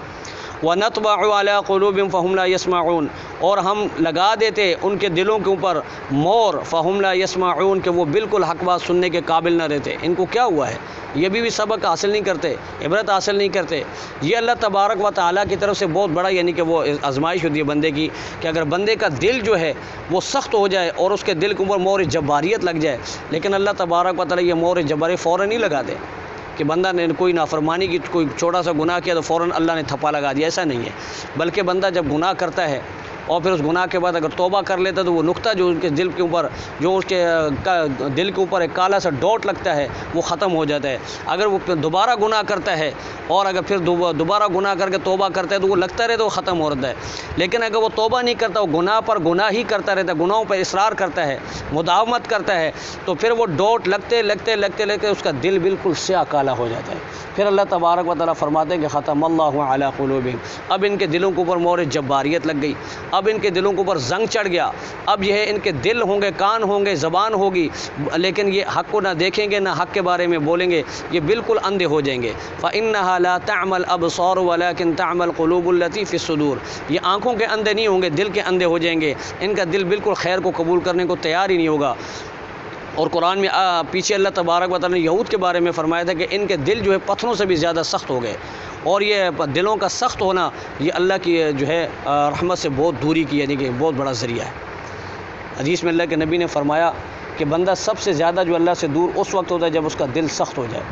Speaker 1: وَنَطْبَعُ عَلَىٰ قُلُوبِهِمْ فَهُمْ لَا يَسْمَعُونَ، اور ہم لگا دیتے ان کے دلوں کے اوپر مور، فَهُمْ لَا يَسْمَعُونَ، کہ وہ بالکل حق بات سننے کے قابل نہ رہتے۔ ان کو کیا ہوا ہے؟ یہ بھی سبق حاصل نہیں کرتے، عبرت حاصل نہیں کرتے۔ یہ اللہ تبارک و تعالیٰ کی طرف سے بہت بڑا یعنی کہ وہ آزمائش ہوتی ہے بندے کی، کہ اگر بندے کا دل جو ہے وہ سخت ہو جائے اور اس کے دل کے اوپر مور جباریت لگ جائے، لیکن اللہ تبارک و تعالیٰ یہ مور جباریت فوراً نہیں لگا دے کہ بندہ نے کوئی نافرمانی کی، کوئی چھوٹا سا گناہ کیا تو فوراً اللہ نے تھپا لگا دیا، ایسا نہیں ہے۔ بلکہ بندہ جب گناہ کرتا ہے اور پھر اس گناہ کے بعد اگر توبہ کر لیتا تو وہ نقطہ جو ان کے دل کے اوپر، جو اس کے دل کے اوپر ایک کالا سا ڈاٹ لگتا ہے، وہ ختم ہو جاتا ہے۔ اگر وہ دوبارہ گناہ کرتا ہے اور اگر پھر دوبارہ گناہ کر کے توبہ کرتا ہے تو وہ لگتا رہتا ہے، وہ ختم ہو رہتا ہے۔ لیکن اگر وہ توبہ نہیں کرتا، وہ گناہ پر گناہ ہی کرتا رہتا ہے، گناہوں پر اصرار کرتا ہے، مداومت کرتا ہے، تو پھر وہ ڈاٹ لگتے لگتے لگتے لگتے اس کا دل بالکل سیاہ کالا ہو جاتا ہے۔ پھر اللہ تبارک و تعالیٰ فرماتے ہیں کہ ختم اللہ علی قلوبہم، اب ان کے دلوں کے اوپر مور جباریت لگ گئی، اب ان کے دلوں کے اوپر زنگ چڑھ گیا، اب یہ ہے ان کے دل ہوں گے، کان ہوں گے، زبان ہوگی، لیکن یہ حق کو نہ دیکھیں گے نہ حق کے بارے میں بولیں گے، یہ بالکل اندھے ہو جائیں گے۔ فإنها لا تعمى الأبصار ولكن تعمى القلوب التي في الصدور، یہ آنکھوں کے اندھے نہیں ہوں گے، دل کے اندھے ہو جائیں گے، ان کا دل بالکل خیر کو قبول کرنے کو تیار ہی نہیں ہوگا۔ اور قرآن میں پیچھے اللہ تبارک و تعالیٰ نے یہود کے بارے میں فرمایا تھا کہ ان کے دل جو ہے پتھروں سے بھی زیادہ سخت ہو گئے، اور یہ دلوں کا سخت ہونا یہ اللہ کی جو ہے رحمت سے بہت دوری کی یعنی کہ بہت بڑا ذریعہ ہے۔ حدیث میں اللہ کے نبی نے فرمایا کہ بندہ سب سے زیادہ جو اللہ سے دور اس وقت ہوتا ہے جب اس کا دل سخت ہو جائے،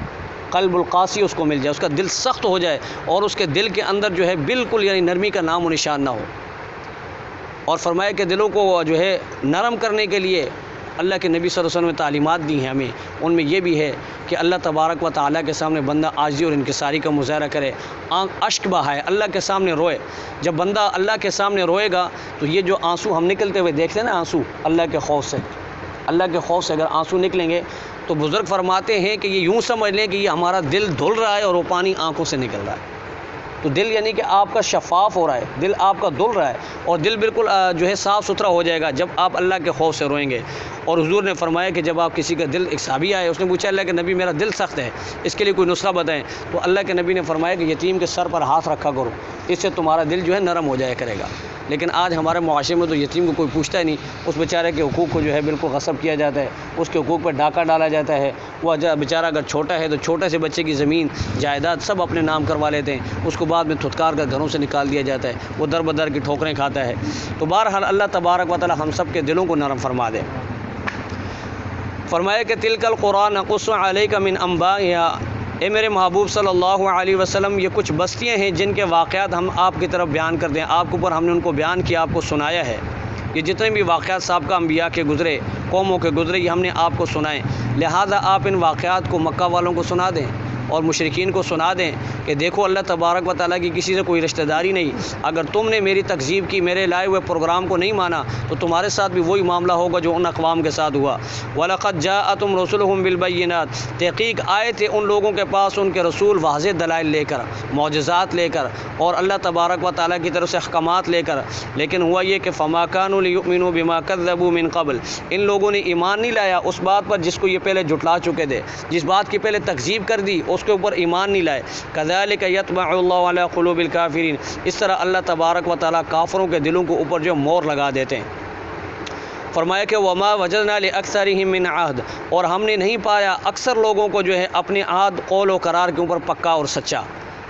Speaker 1: قلب القاسی اس کو مل جائے، اس کا دل سخت ہو جائے اور اس کے دل کے اندر جو ہے بالکل یعنی نرمی کا نام و نشان نہ ہو۔ اور فرمایا کہ دلوں کو جو ہے نرم کرنے کے لیے اللہ کے نبی صلی اللہ علیہ وسلم نے تعلیمات دی ہیں ہمیں، ان میں یہ بھی ہے کہ اللہ تبارک و تعالیٰ کے سامنے بندہ عاجزی اور انکساری کا مظاہرہ کرے، اشک بہائے، اللہ کے سامنے روئے۔ جب بندہ اللہ کے سامنے روئے گا تو یہ جو آنسو ہم نکلتے ہوئے دیکھتے ہیں نا، آنسو اللہ کے خوف سے، اللہ کے خوف سے اگر آنسو نکلیں گے تو بزرگ فرماتے ہیں کہ یہ یوں سمجھ لیں کہ یہ ہمارا دل دھل رہا ہے اور وہ پانی آنکھوں سے نکل رہا ہے۔ تو دل یعنی کہ آپ کا شفاف ہو رہا ہے، دل آپ کا دھل رہا ہے، اور دل بالکل جو ہے صاف ستھرا ہو جائے گا جب آپ اللہ کے خوف سے روئیں گے۔ اور حضور نے فرمایا کہ جب آپ کسی کا دل، ایک صحابی آئے، اس نے پوچھا اللہ کے نبی میرا دل سخت ہے، اس کے لیے کوئی نسخہ بتائیں، تو اللہ کے نبی نے فرمایا کہ یتیم کے سر پر ہاتھ رکھا کرو، اس سے تمہارا دل جو ہے نرم ہو جایا کرے گا۔ لیکن آج ہمارے معاشرے میں تو یتیم کو کوئی پوچھتا ہی نہیں، اس بیچارے کے حقوق کو جو ہے بالکل غصب کیا جاتا ہے، اس کے حقوق پر ڈاکہ ڈالا جاتا ہے۔ وہ بیچارہ اگر چھوٹا ہے تو چھوٹے سے بچے کی زمین جائیداد سب اپنے نام کروا لیتے ہیں، اس کو بعد میں دھتکار کر گھروں سے نکال دیا جاتا ہے، وہ در بدر کی ٹھوکریں کھاتا ہے۔ تو بہرحال اللہ تبارک و تعالی ہم سب کے دلوں کو نرم فرما دے۔ فرمایا کہ تلک القرآن نقص علیک من انبائها، اے میرے محبوب صلی اللہ علیہ وسلم، یہ کچھ بستیاں ہیں جن کے واقعات ہم آپ کی طرف بیان کر دیں، آپ کے اوپر ہم نے ان کو بیان کیا، آپ کو سنایا ہے۔ یہ جتنے بھی واقعات سابقہ انبیاء کے گزرے، قوموں کے گزرے، یہ ہم نے آپ کو سنائے، لہذا آپ ان واقعات کو مکہ والوں کو سنا دیں اور مشرکین کو سنا دیں کہ دیکھو اللہ تبارک و تعالیٰ کی کسی سے کوئی رشتہ داری نہیں، اگر تم نے میری تکذیب کی، میرے لائے ہوئے پروگرام کو نہیں مانا تو تمہارے ساتھ بھی وہی معاملہ ہوگا جو ان اقوام کے ساتھ ہوا۔ وَلَقَدْ جَاءَتْهُمْ رُسُلُهُمْ بِالْبَيِّنَاتِ، تحقیق آئے تھے ان لوگوں کے پاس ان کے رسول واضح دلائل لے کر، معجزات لے کر، اور اللہ تبارک و تعالیٰ کی طرف سے احکامات لے کر، لیکن ہوا یہ کہ فَمَا كَانُوا لِيُؤْمِنُوا بِمَا كَذَّبُوا مِن قَبْلُ، ان لوگوں نے ایمان نہیں لایا اس بات پر جس کو یہ پہلے جھٹلا چکے تھے، جس بات کی پہلے تکذیب کر دی اس کے اوپر ایمان نہیں لائے۔ کذالک یطبع اللہ علی قلوب الکافرین، اس طرح اللہ تبارک و تعالیٰ کافروں کے دلوں کے اوپر جو مور لگا دیتے ہیں۔ فرمایا کہ وما وجدنا لاکثرهم من عہد، اور ہم نے نہیں پایا اکثر لوگوں کو جو ہے اپنے عہد، قول و قرار کے اوپر پکا اور سچا،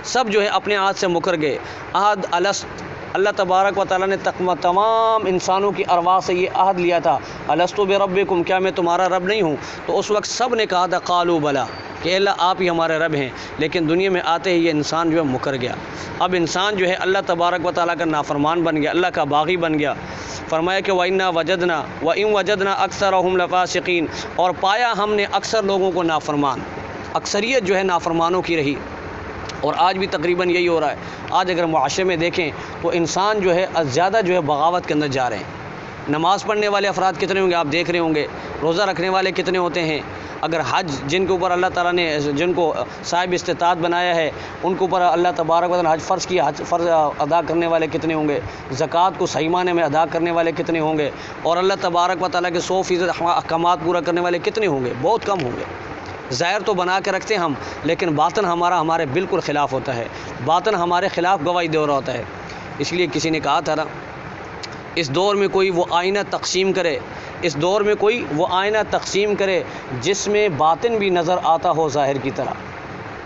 Speaker 1: سب جو ہے اپنے عہد سے مکر گئے۔ عہد الست، اللہ تبارک و تعالیٰ نے تمام انسانوں کی ارواح سے یہ عہد لیا تھا، الستو بربکم، کیا میں تمہارا رب نہیں ہوں؟ تو اس وقت سب نے کہا تھا قالوا بلا، کہ اللہ آپ ہی ہمارے رب ہیں، لیکن دنیا میں آتے ہی یہ انسان جو ہے مکر گیا۔ اب انسان جو ہے اللہ تبارک و تعالیٰ کا نافرمان بن گیا، اللہ کا باغی بن گیا۔ فرمایا کہ وَإِنَّا وَجَدْنَا وَإِن وَجَدْنَا أَكْثَرَهُمْ لَفَاسِقِينَ، اور پایا ہم نے اکثر لوگوں کو نافرمان، اکثریت جو ہے نافرمانوں کی رہی، اور آج بھی تقریباً یہی ہو رہا ہے۔ آج اگر معاشرے میں دیکھیں تو انسان جو ہے زیادہ جو ہے بغاوت کے اندر جا رہے ہیں۔ نماز پڑھنے والے افراد کتنے ہوں گے آپ دیکھ رہے ہوں گے، روزہ رکھنے والے کتنے ہوتے ہیں، اگر حج جن کے اوپر اللہ تعالیٰ نے جن کو صاحب استطاعت بنایا ہے ان کے اوپر اللہ تبارک و تعالیٰ نے حج فرض کیا، حج فرض ادا کرنے والے کتنے ہوں گے، زکوٰۃ کو صحیح معنی میں ادا کرنے والے کتنے ہوں گے، اور اللہ تبارک و تعالیٰ کے 100% احکامات پورا کرنے والے کتنے ہوں گے، بہت کم ہوں گے۔ ظاہر تو بنا کے رکھتے ہم، لیکن باطن ہمارے بالکل خلاف ہوتا ہے، باطن ہمارے خلاف گواہی دے رہا ہوتا ہے۔ اس لیے کسی نے کہا تھا نا، اس دور میں کوئی وہ آئینہ تقسیم کرے، اس دور میں کوئی وہ آئینہ تقسیم کرے جس میں باطن بھی نظر آتا ہو ظاہر کی طرح۔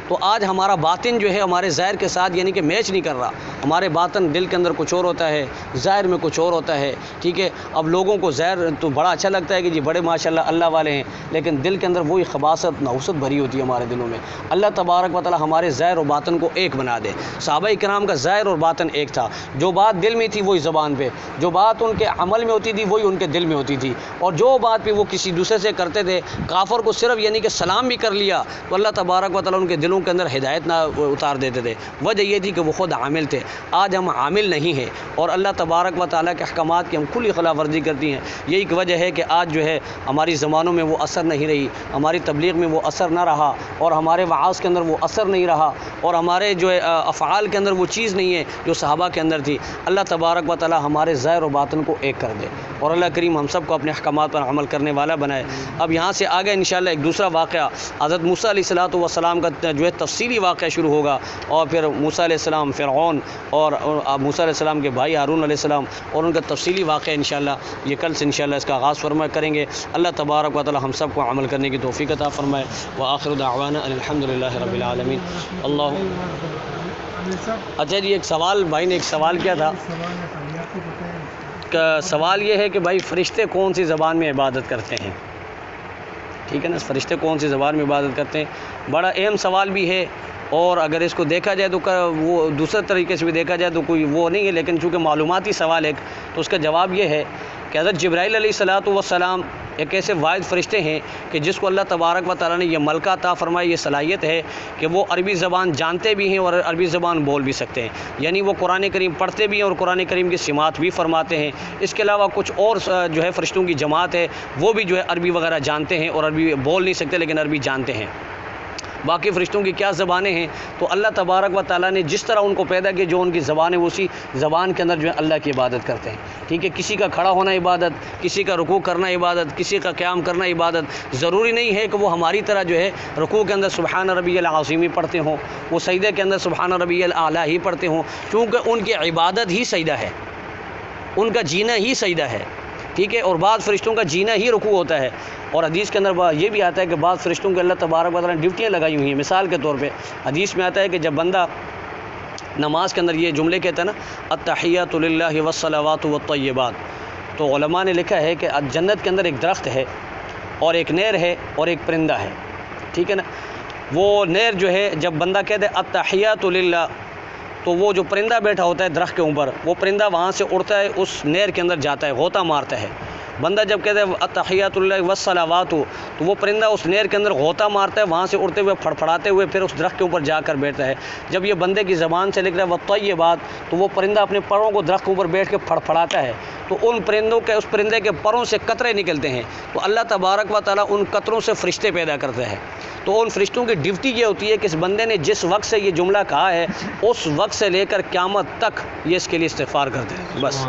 Speaker 1: تو آج ہمارا باطن جو ہے ہمارے ظاہر کے ساتھ یعنی کہ میچ نہیں کر رہا، ہمارے باطن دل کے اندر کچھ اور ہوتا ہے، ظاہر میں کچھ اور ہوتا ہے، ٹھیک ہے۔ اب لوگوں کو ظاہر تو بڑا اچھا لگتا ہے کہ جی بڑے ماشاءاللہ اللہ والے ہیں، لیکن دل کے اندر وہی خباثت، نحوست بھری ہوتی ہے ہمارے دلوں میں۔ اللہ تبارک و تعالیٰ ہمارے ظاہر و باطن کو ایک بنا دے۔ صحابہ کرام کا ظاہر اور باطن ایک تھا، جو بات دل میں تھی وہی زبان پہ، جو بات ان کے عمل میں ہوتی تھی وہی ان کے دل میں ہوتی تھی، اور جو بات بھی وہ کسی دوسرے سے کرتے تھے، کافر کو صرف یعنی کہ سلام بھی کر لیا تو اللہ تبارک و تعالیٰ ان کے دلوں کے اندر ہدایت نہ اتار دیتے تھے۔ وجہ یہ تھی کہ وہ خود عامل تھے، آج ہم عامل نہیں ہیں، اور اللہ تبارک و تعالیٰ کے احکامات کی ہم کھلی خلاف ورزی کرتی ہیں۔ یہی ایک وجہ ہے کہ آج جو ہے ہماری زمانوں میں وہ اثر نہیں رہی، ہماری تبلیغ میں وہ اثر نہ رہا، اور ہمارے وعاظ کے اندر وہ اثر نہیں رہا، اور ہمارے جو ہے افعال کے اندر وہ چیز نہیں ہے جو صحابہ کے اندر تھی۔ اللہ تبارک و تعالیٰ ہمارے ظاہر و باطن کو ایک کر دے، اور اللہ کریم ہم سب کو اپنے احکامات پر عمل کرنے والا بنائے۔ اب یہاں سے آگے انشاءاللہ ایک دوسرا واقعہ حضرت موسیٰ علیہ السلام کا جو ہے تفصیلی واقعہ شروع ہوگا، اور پھر موسیٰ علیہ السلام، فرعون، اور موسیٰ علیہ السلام کے بھائی ہارون علیہ السلام، اور ان کا تفصیلی واقعہ انشاءاللہ یہ کل سے انشاءاللہ اس کا آغاز کریں گے۔ اللہ تبارک و تعالی ہم سب کو عمل کرنے کی توفیق عطا فرمائے۔ وآخر دعوانا ان الحمدللہ رب العالمین۔ اللہ اچھا جی، ایک سوال بھائی نے ایک سوال کیا تھا، سوال یہ ہے کہ بھائی فرشتے کون سی زبان میں عبادت کرتے ہیں؟ ٹھیک ہے نا، فرشتے کون سی زبان میں عبادت کرتے ہیں؟ بڑا اہم سوال بھی ہے، اور اگر اس کو دیکھا جائے تو وہ دوسرے طریقے سے بھی دیکھا جائے تو کوئی وہ نہیں ہے، لیکن چونکہ معلوماتی سوال ہے تو اس کا جواب یہ ہے کہ حضرت جبرائیل علیہ السلام ایک ایسے واحد فرشتے ہیں کہ جس کو اللہ تبارک و تعالیٰ نے یہ ملکہ عطا فرمائی، یہ صلاحیت ہے کہ وہ عربی زبان جانتے بھی ہیں اور عربی زبان بول بھی سکتے ہیں، یعنی وہ قرآن کریم پڑھتے بھی ہیں اور قرآن کریم کی سماعت بھی فرماتے ہیں۔ اس کے علاوہ کچھ اور جو ہے فرشتوں کی جماعت ہے، وہ بھی جو ہے عربی وغیرہ جانتے ہیں اور عربی بول نہیں سکتے لیکن عربی جانتے ہیں۔ باقی فرشتوں کی کیا زبانیں ہیں؟ تو اللہ تبارک و تعالیٰ نے جس طرح ان کو پیدا کیا، جو ان کی زبان ہے وہ اسی زبان کے اندر جو ہے اللہ کی عبادت کرتے ہیں، ٹھیک ہے؟ کسی کا کھڑا ہونا عبادت، کسی کا رکوع کرنا عبادت، کسی کا قیام کرنا عبادت۔ ضروری نہیں ہے کہ وہ ہماری طرح جو ہے رکوع کے اندر سبحان ربی العظیم پڑھتے ہوں، وہ سجدے کے اندر سبحان ربی الاعلیٰ ہی پڑھتے ہوں، کیونکہ ان کی عبادت ہی سجدہ ہے، ان کا جینا ہی سجدہ ہے، ٹھیک ہے؟ اور بعض فرشتوں کا جینا ہی رکوع ہوتا ہے۔ اور حدیث کے اندر یہ بھی آتا ہے کہ بعض فرشتوں کے اللہ تبارک و تعالیٰ نے ڈیوٹیاں لگائی ہوئی ہیں۔ مثال کے طور پہ حدیث میں آتا ہے کہ جب بندہ نماز کے اندر یہ جملے کہتا ہے نا، التحیات للہ والصلوات والطیبات، تو علماء نے لکھا ہے کہ جنت کے اندر ایک درخت ہے اور ایک نہر ہے اور ایک پرندہ ہے، ٹھیک ہے نا؟ وہ نہر جو ہے جب بندہ کہتے ہیں التحیات للہ، تو وہ جو پرندہ بیٹھا ہوتا ہے درخت کے اوپر، وہ پرندہ وہاں سے اڑتا ہے، اس نہر کے اندر جاتا ہے، غوطہ مارتا ہے۔ بندہ جب کہتا ہے التحیات للہ والصلوات، تو وہ پرندہ اس نہر کے اندر غوطہ مارتا ہے، وہاں سے اڑتے ہوئے پھڑپھڑاتے ہوئے پھر اس درخت کے اوپر جا کر بیٹھتا ہے۔ جب یہ بندے کی زبان سے لکھ رہا ہے والطیبات، تو وہ پرندہ اپنے پروں کو درخت کے اوپر بیٹھ کے پھڑپھڑاتا ہے، تو اس پرندے کے پروں سے قطرے نکلتے ہیں، تو اللہ تبارک و تعالیٰ ان قطروں سے فرشتے پیدا کرتا ہے۔ تو ان فرشتوں کی ڈیوٹی یہ ہوتی ہے کہ اس بندے نے جس وقت سے یہ جملہ کہا ہے، اس وقت سے لے کر قیامت تک یہ اس کے لیے استغفار کرتے ہیں، بس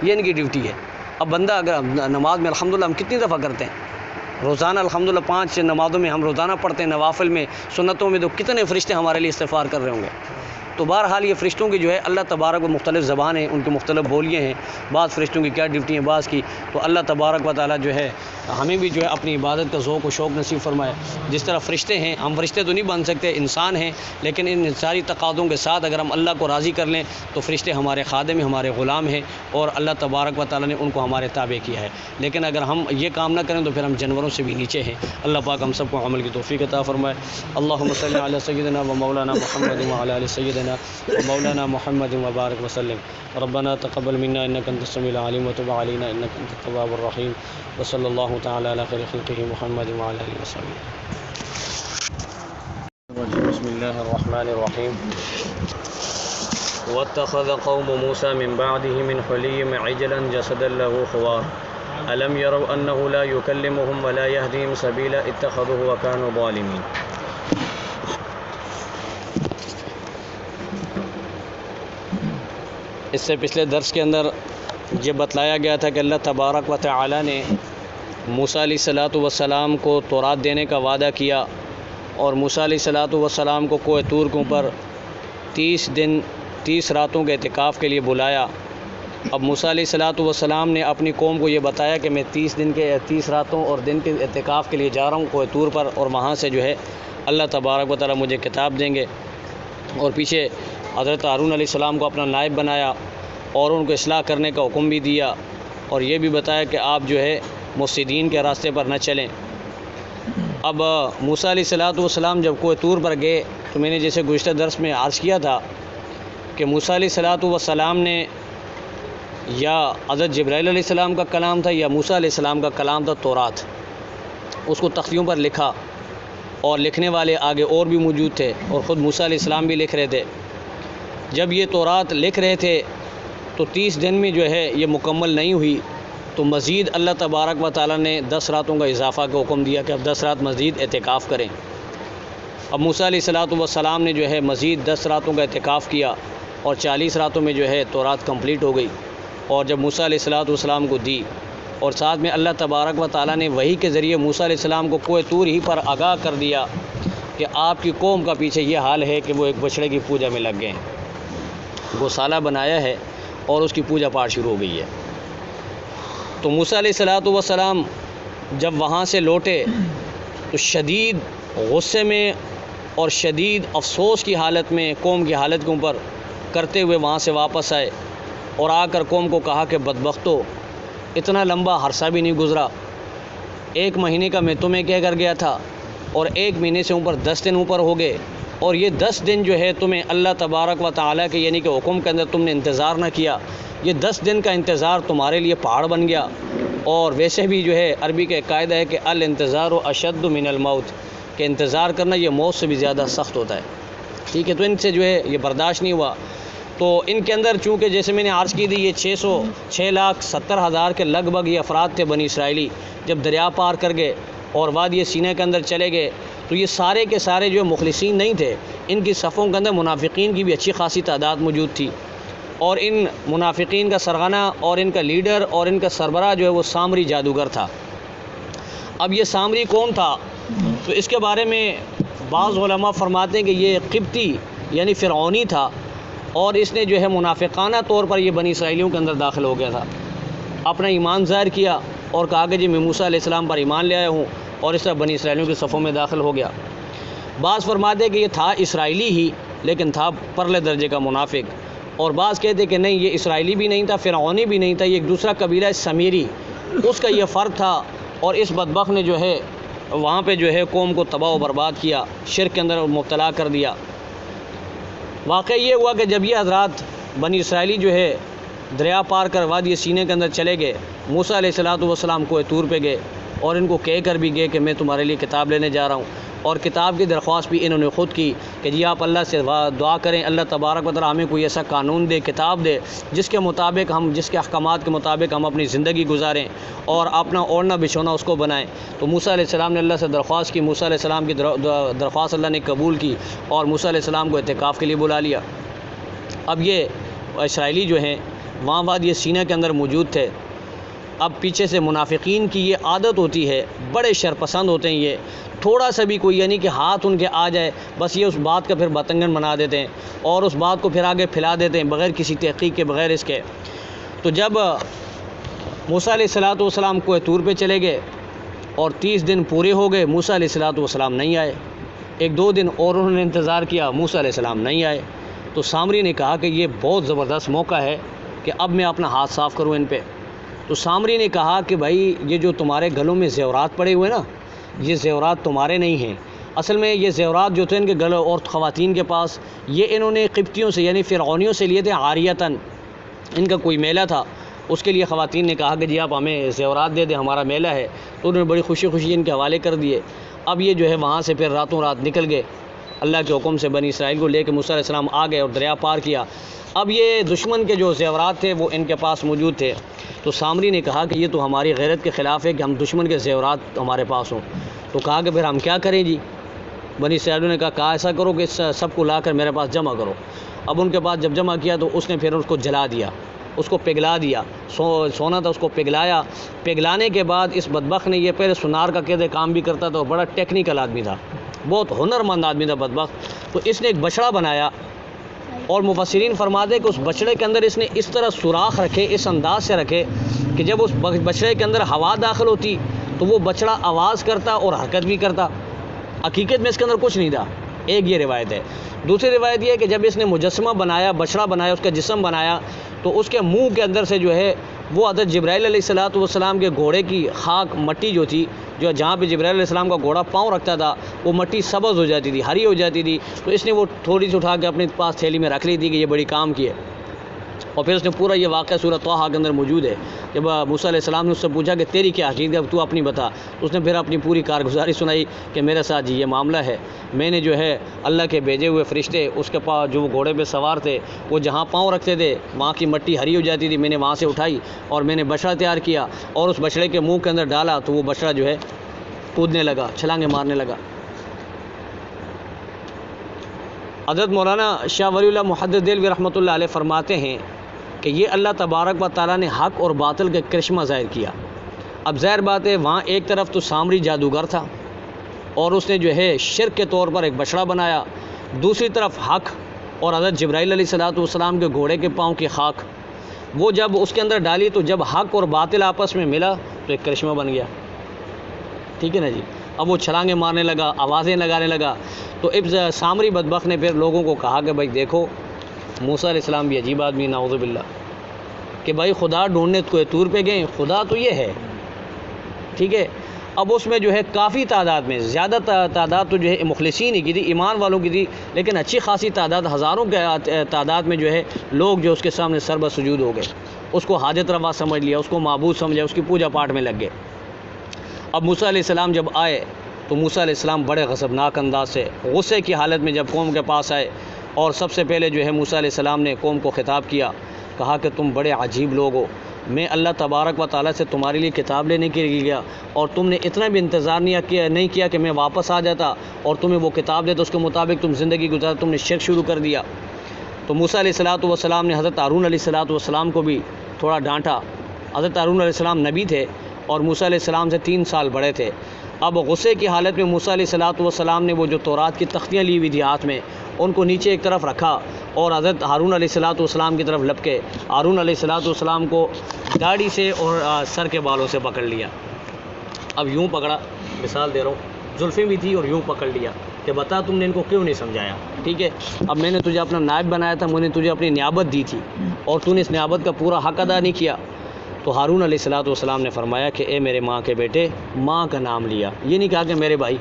Speaker 1: یہ ان کی ڈیوٹی ہے۔ اب بندہ اگر نماز میں الحمدللہ ہم کتنی دفعہ کرتے ہیں روزانہ، الحمدللہ 5 نمازوں میں ہم روزانہ پڑھتے ہیں، نوافل میں، سنتوں میں، تو کتنے فرشتے ہمارے لیے استغفار کر رہے ہوں گے۔ تو بہرحال یہ فرشتوں کی جو ہے اللہ تبارک و مختلف زبان ہیں، ان کی مختلف بولیاں ہیں، بعض فرشتوں کی کیا ڈیوٹی ہیں بعض کی، تو اللہ تبارک و تعالیٰ جو ہے ہمیں بھی جو ہے اپنی عبادت کا ذوق و شوق نصیب فرمائے۔ جس طرح فرشتے ہیں، ہم فرشتے تو نہیں بن سکتے، انسان ہیں، لیکن ان ساری تقاضوں کے ساتھ اگر ہم اللہ کو راضی کر لیں تو فرشتے ہمارے خادم ہیں، ہمارے غلام ہیں، اور اللہ تبارک و تعالیٰ نے ان کو ہمارے تابع کیا ہے۔ لیکن اگر ہم یہ کام نہ کریں تو پھر ہم جانوروں سے بھی نیچے ہیں۔ اللہ پاک ہم سب کو عمل کی توفیق عطا فرمائے۔ اللہم صلی علی سیدنا و مولانا محمد وعلی آل سیدنا مولانا محمد وبارک وسلم۔ ربنا تقبل منا انک انت السمیع العلیم وتب علینا انک انت التواب الرحیم، وصلی اللہ تعالی علی خیر خلقہ محمد وعلی آلہ وصحبہ۔ بسم اللہ الرحمن الرحیم۔ واتخذ قوم موسیٰ من بعده من حلیہم عجلا جسدا له خوار الم یروا انہ لا یکلمهم ولا یہدیہم سبیلا اتخذوہ وکانوا ظالمین۔ اس سے پچھلے درس کے اندر یہ بتلایا گیا تھا کہ اللہ تبارک و تعالی نے موسیٰ علیہ الصلاۃ والسلام کو تورات دینے کا وعدہ کیا، اور موسیٰ علیہ الصلاۃ والسلام کو کوہ طور کے اوپر 30 دن 30 راتوں کے اعتکاف کے لیے بلایا۔ اب موسیٰ علیہ الصلاۃ والسلام نے اپنی قوم کو یہ بتایا کہ میں 30 راتوں اور دن کے اعتکاف کے لیے جا رہا ہوں کوہ طور پر، اور وہاں سے جو ہے اللہ تبارک و تعالیٰ مجھے کتاب دیں گے۔ اور پیچھے حضرت ہارون علیہ السلام کو اپنا نائب بنایا اور ان کو اصلاح کرنے کا حکم بھی دیا، اور یہ بھی بتایا کہ آپ جو ہے مفسدین کے راستے پر نہ چلیں۔ اب موسیٰ علیہ الصلاۃ والسلام جب کوہ طور پر گئے تو میں نے جیسے گزشتہ درس میں عرض کیا تھا کہ موسیٰ علیہ الصلاۃ والسلام نے یا حضرت جبرائیل علیہ السلام کا کلام تھا یا موسیٰ علیہ السلام کا کلام تھا تورات، اس کو تختیوں پر لکھا، اور لکھنے والے آگے اور بھی موجود تھے، اور خود موسیٰ علیہ السلام بھی لکھ رہے تھے۔ جب یہ تورات لکھ رہے تھے تو 30 دن میں جو ہے یہ مکمل نہیں ہوئی، تو مزید اللہ تبارک و تعالیٰ نے 10 راتوں کا اضافہ کا حکم دیا کہ اب 10 رات مزید اعتکاف کریں۔ اب موسیٰ علیہ الصلاۃ والسلام نے جو ہے مزید 10 راتوں کا اعتکاف کیا، اور 40 راتوں میں جو ہے تورات کمپلیٹ ہو گئی، اور جب موسیٰ علیہ الصلاۃ والسلام کو دی، اور ساتھ میں اللہ تبارک و تعالیٰ نے وحی کے ذریعے موسیٰ علیہ السلام کو کوہ طور ہی پر آگاہ کر دیا کہ آپ کی قوم کا پیچھے یہ حال ہے کہ وہ ایک بچڑے کی پوجا میں لگ گئے ہیں، گوسالہ بنایا ہے اور اس کی پوجا پاٹ شروع ہو گئی ہے۔ تو موسیٰ علیہ الصلاۃ والسلام جب وہاں سے لوٹے تو شدید غصے میں اور شدید افسوس کی حالت میں قوم کی حالت کے اوپر کرتے ہوئے وہاں سے واپس آئے، اور آ کر قوم کو کہا کہ بدبختو، اتنا لمبا عرصہ بھی نہیں گزرا، 1 مہینے کا میں تمہیں کہہ کر گیا تھا، اور 1 مہینے سے اوپر 10 دن اوپر ہو گئے، اور یہ 10 دن جو ہے تمہیں اللہ تبارک و تعالیٰ کے یعنی کہ حکم کے اندر تم نے انتظار نہ کیا، یہ 10 دن کا انتظار تمہارے لیے پہاڑ بن گیا۔ اور ویسے بھی جو ہے عربی کا قاعدہ ہے کہ الانتظار اشد من الموت، کہ انتظار کرنا یہ موت سے بھی زیادہ سخت ہوتا ہے، ٹھیک ہے؟ تو ان سے جو ہے یہ برداشت نہیں ہوا، تو ان کے اندر چونکہ جیسے میں نے عرض کی تھی یہ 6,70,000 کے لگ بھگ یہ افراد تھے بنی اسرائیلی، جب دریا پار کر گئے اور وادی سینہ کے اندر چلے گئے تو یہ سارے کے سارے جو مخلصین نہیں تھے، ان کی صفوں کے اندر منافقین کی بھی اچھی خاصی تعداد موجود تھی، اور ان منافقین کا سرغنہ اور ان کا لیڈر اور ان کا سربراہ جو ہے وہ سامری جادوگر تھا۔ اب یہ سامری کون تھا؟ تو اس کے بارے میں بعض علماء فرماتے ہیں کہ یہ قبطی یعنی فرعونی تھا، اور اس نے جو ہے منافقانہ طور پر یہ بنی اسرائیلیوں کے اندر داخل ہو گیا تھا، اپنا ایمان ظاہر کیا اور کہا کہ جی میں موسیٰ علیہ السلام پر ایمان لے آیا ہوں، اور اس طرح بنی اسرائیلیوں کے صفوں میں داخل ہو گیا۔ بعض فرماتے ہیں کہ یہ تھا اسرائیلی ہی، لیکن تھا پرلے درجے کا منافق، اور بعض کہتے ہیں کہ نہیں، یہ اسرائیلی بھی نہیں تھا، فرعونی بھی نہیں تھا، یہ ایک دوسرا قبیلہ سمیری، اس کا یہ فرق تھا، اور اس بدبخت نے جو ہے وہاں پہ جو ہے قوم کو تباہ و برباد کیا، شرک کے اندر مبتلا کر دیا۔ واقعہ یہ ہوا کہ جب یہ حضرات بنی اسرائیلی جو ہے دریا پار کر وادی سینے کے اندر چلے گئے، موسیٰ علیہ السلام کوہ طور پہ گئے، اور ان کو کہہ کر بھی گئے کہ میں تمہارے لیے کتاب لینے جا رہا ہوں، اور کتاب کی درخواست بھی انہوں نے خود کی کہ جی آپ اللہ سے دعا کریں، اللہ تبارک و تعالیٰ ہمیں کوئی ایسا قانون دے، کتاب دے، جس کے مطابق ہم، جس کے احکامات کے مطابق ہم اپنی زندگی گزاریں اور اپنا اوڑھنا بچھونا اس کو بنائیں۔ تو موسیٰ علیہ السلام نے اللہ سے درخواست کی، موسیٰ علیہ السلام کی درخواست اللہ نے قبول کی، اور موسیٰ علیہ السلام کو اعتکاف کے لیے بلا لیا۔ اب یہ اسرائیلی جو ہیں وہاں وادی سینہ کے اندر موجود تھے۔ اب پیچھے سے منافقین کی یہ عادت ہوتی ہے، بڑے شرپسند ہوتے ہیں یہ، تھوڑا سا بھی کوئی یعنی کہ ہاتھ ان کے آ جائے بس یہ اس بات کا پھر بتنگن بنا دیتے ہیں، اور اس بات کو پھر آگے پھیلا دیتے ہیں بغیر کسی تحقیق کے، بغیر اس کے۔ تو جب موسیٰ علیہ السلام کوہ طور پہ چلے گئے اور 30 دن پورے ہو گئے، موسیٰ علیہ السلام نہیں آئے، 1-2 دن اور انہوں نے انتظار کیا، موسیٰ علیہ السلام نہیں آئے۔ تو سامری نے کہا کہ یہ بہت زبردست موقع ہے کہ اب میں اپنا ہاتھ صاف کروں ان پہ۔ تو سامری نے کہا کہ بھائی یہ جو تمہارے گلوں میں زیورات پڑے ہوئے نا، یہ زیورات تمہارے نہیں ہیں، اصل میں یہ زیورات جو تھے ان کے گلوں اور خواتین کے پاس، یہ انہوں نے قبطیوں سے یعنی فرعونیوں سے لیے تھے، عاریتاً، ان کا کوئی میلہ تھا، اس کے لیے خواتین نے کہا کہ جی آپ ہمیں زیورات دے دیں، ہمارا میلہ ہے، تو انہوں نے بڑی خوشی خوشی ان کے حوالے کر دیے۔ اب یہ جو ہے وہاں سے پھر راتوں رات نکل گئے، اللہ کے حکم سے بنی اسرائیل کو لے کے موسیٰ علیہ السلام آ گئے اور دریا پار کیا۔ اب یہ دشمن کے جو زیورات تھے وہ ان کے پاس موجود تھے، تو سامری نے کہا کہ یہ تو ہماری غیرت کے خلاف ہے کہ ہم دشمن کے زیورات ہمارے پاس ہوں۔ تو کہا کہ پھر ہم کیا کریں جی؟ بنی اسرائیل نے کہا ایسا کرو کہ سب کو لا کر میرے پاس جمع کرو۔ اب ان کے پاس جب جمع کیا تو اس نے پھر اس کو جلا دیا، اس کو پگھلا دیا، سونا تھا اس کو پگھلایا۔ پگھلانے کے بعد اس بدبخت نے، یہ پہلے سونار کا کہتے کام بھی کرتا تھا، بڑا ٹیکنیکل آدمی تھا، بہت ہنرمند آدمی تھا بدبخت، تو اس نے ایک بچڑا بنایا، اور مفسرین فرماتے ہیں کہ اس بچڑے کے اندر اس نے اس طرح سوراخ رکھے، اس انداز سے رکھے کہ جب اس بچڑے کے اندر ہوا داخل ہوتی تو وہ بچڑا آواز کرتا اور حرکت بھی کرتا۔ حقیقت میں اس کے اندر کچھ نہیں تھا، ایک یہ روایت ہے۔ دوسری روایت یہ ہے کہ جب اس نے مجسمہ بنایا، بچڑا بنایا، اس کا جسم بنایا، تو اس کے منہ کے اندر سے جو ہے وہ حضرت جبرائیل علیہ السلام کے گھوڑے کی خاک، مٹی جو تھی، جو جہاں پہ جبرائیل علیہ السلام کا گھوڑا پاؤں رکھتا تھا، وہ مٹی سبز ہو جاتی تھی، ہری ہو جاتی تھی، تو اس نے وہ تھوڑی سی اٹھا کے اپنے پاس تھیلی میں رکھ لی تھی کہ یہ بڑی کام کی ہے۔ اور پھر اس نے پورا یہ واقعہ سورہ طٰہٰ کے اندر موجود ہے، جب موسیٰ علیہ السلام نے اس سے پوچھا کہ تیری کیا حقیقت ہے، تو اپنی بتا، تو اس نے پھر اپنی پوری کارگزاری سنائی کہ میرے ساتھ جی یہ معاملہ ہے، میں نے جو ہے اللہ کے بھیجے ہوئے فرشتے، اس کے پاس جو گھوڑے پہ سوار تھے، وہ جہاں پاؤں رکھتے تھے وہاں کی مٹی ہری ہو جاتی تھی، میں نے وہاں سے اٹھائی اور میں نے بچڑا تیار کیا اور اس بچڑے کے منہ کے اندر ڈالا، تو وہ بچڑا جو ہے کودنے لگا، چھلانگیں مارنے لگا۔ حضرت مولانا شاہ ولی اللہ محدث دہلوی رحمۃ اللہ علیہ فرماتے ہیں کہ یہ اللہ تبارک و تعالیٰ نے حق اور باطل کا کرشمہ ظاہر کیا۔ اب ظاہر بات ہے وہاں ایک طرف تو سامری جادوگر تھا اور اس نے جو ہے شرک کے طور پر ایک بچڑا بنایا، دوسری طرف حق اور حضرت جبرائیل علیہ السلام کے گھوڑے کے پاؤں کی خاک، وہ جب اس کے اندر ڈالی تو جب حق اور باطل آپس میں ملا تو ایک کرشمہ بن گیا، ٹھیک ہے نا جی۔ اب وہ چھلانگیں مارنے لگا، آوازیں لگانے لگا، تو اب سامری بدبخت نے پھر لوگوں کو کہا کہ بھائی دیکھو موسیٰ علیہ السلام بھی عجیب آدمی، نعوذ باللہ، کہ بھائی خدا ڈھونڈنے کوہ طور پہ گئے، خدا تو یہ ہے، ٹھیک ہے۔ اب اس میں جو ہے کافی تعداد میں، زیادہ تعداد تو جو ہے مخلصین ہی کی تھی، ایمان والوں کی تھی، لیکن اچھی خاصی تعداد، ہزاروں کے تعداد میں جو ہے لوگ جو اس کے سامنے سر بسجود ہو گئے، اس کو حاجت روا سمجھ لیا، اس کو معبود سمجھا، اس کی پوجا پاٹ میں لگ گئے۔ اب موسیٰ علیہ السلام جب آئے تو موسیٰ علیہ السلام بڑے غضبناک انداز سے، غصے کی حالت میں جب قوم کے پاس آئے، اور سب سے پہلے جو ہے موسیٰ علیہ السلام نے قوم کو خطاب کیا، کہا کہ تم بڑے عجیب لوگ ہو، میں اللہ تبارک و تعالیٰ سے تمہارے لیے کتاب لینے کے لیے گیا اور تم نے اتنا بھی انتظار نہیں کیا کہ میں واپس آ جاتا اور تمہیں وہ کتاب دیتا، اس کے مطابق تم زندگی گزار، تم نے شرک شروع کر دیا۔ تو موسیٰ علیہ السلام نے حضرت ہارون علیہ السلام کو بھی تھوڑا ڈانٹا۔ حضرت ہارون علیہ السلام نبی تھے اور موسیٰ علیہ السلام سے 3 سال بڑے تھے۔ اب غصے کی حالت میں موسیٰ علیہ السلام نے وہ جو تورات کی تختیاں لی ہوئی تھی ہاتھ میں، ان کو نیچے ایک طرف رکھا اور حضرت ہارون علیہ السلام کی طرف لپکے ہارون علیہ السلام کو داڑھی سے اور سر کے بالوں سے پکڑ لیا۔ اب یوں پکڑا، مثال دے رہا ہوں، زلفیں بھی تھی اور یوں پکڑ لیا کہ بتا تم نے ان کو کیوں نہیں سمجھایا، ٹھیک ہے؟ اب میں نے تجھے اپنا نائب بنایا تھا، میں نے تجھے اپنی نیابت دی تھی اور تو نے اس نیابت کا پورا حق ادا نہیں کیا۔ تو ہارون علیہ السلام نے فرمایا کہ اے میرے ماں کے بیٹے، ماں کا نام لیا، یہ نہیں کہا کہ میرے بھائی،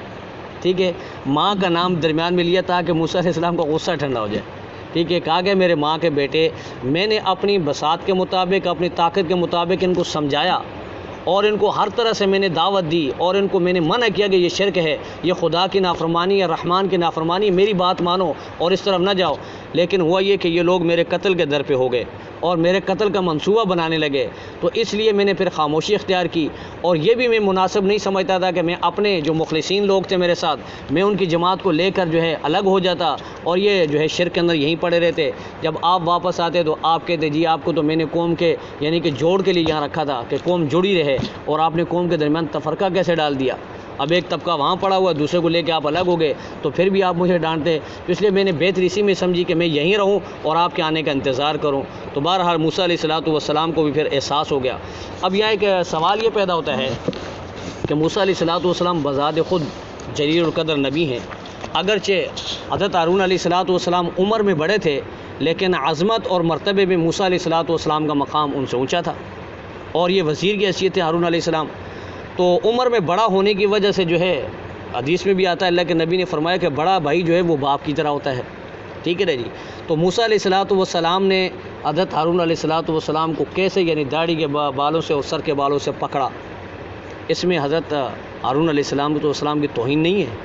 Speaker 1: ٹھیک ہے؟ ماں کا نام درمیان میں لیا تاکہ موسیٰ علیہ السلام کا غصہ ٹھنڈا ہو جائے، ٹھیک ہے؟ کہا کہ میرے ماں کے بیٹے، میں نے اپنی بساط کے مطابق، اپنی طاقت کے مطابق ان کو سمجھایا اور ان کو ہر طرح سے میں نے دعوت دی اور ان کو میں نے منع کیا کہ یہ شرک ہے، یہ خدا کی نافرمانی ہے، رحمان کی نافرمانی، میری بات مانو اور اس طرف نہ جاؤ۔ لیکن ہوا یہ کہ یہ لوگ میرے قتل کے در پہ ہو گئے اور میرے قتل کا منصوبہ بنانے لگے، تو اس لیے میں نے پھر خاموشی اختیار کی اور یہ بھی میں مناسب نہیں سمجھتا تھا کہ میں اپنے جو مخلصین لوگ تھے میرے ساتھ، میں ان کی جماعت کو لے کر جو ہے الگ ہو جاتا اور یہ جو ہے شرک کے اندر یہیں پڑے رہتے۔ جب آپ واپس آتے تو آپ کہتے جی آپ کو تو میں نے قوم کے یعنی کہ جوڑ کے لیے یہاں رکھا تھا کہ قوم جڑی رہے، اور آپ نے قوم کے درمیان تفرقہ کیسے ڈال دیا؟ اب ایک طبقہ وہاں پڑا ہوا، دوسرے کو لے کے آپ الگ ہو گئے، تو پھر بھی آپ مجھے ڈانٹتے، تو اس لیے میں نے بہتر اسی میں سمجھی کہ میں یہیں رہوں اور آپ کے آنے کا انتظار کروں۔ تو بہرحال موسیٰ علیہ السلام کو بھی پھر احساس ہو گیا۔ اب یہاں ایک سوال یہ پیدا ہوتا ہے کہ موسیٰ علیہ السلام بذات خود جلیل القدر نبی ہیں، اگرچہ حضرت ہارون علیہ السلام عمر میں بڑے تھے، لیکن عظمت اور مرتبے میں موسیٰ علیہ السلام کا مقام ان سے اونچا تھا اور یہ وزیر کی حیثیت ہے ہارون علیہ السلام۔ تو عمر میں بڑا ہونے کی وجہ سے جو ہے حدیث میں بھی آتا ہے، اللہ کے نبی نے فرمایا کہ بڑا بھائی جو ہے وہ باپ کی طرح ہوتا ہے، ٹھیک ہے نا جی؟ تو موسیٰ علیہ السلام نے حضرت ہارون علیہ السلام کو کیسے یعنی داڑھی کے بالوں سے اور سر کے بالوں سے پکڑا، اس میں حضرت ہارون علیہ السلام کی توہین نہیں ہے۔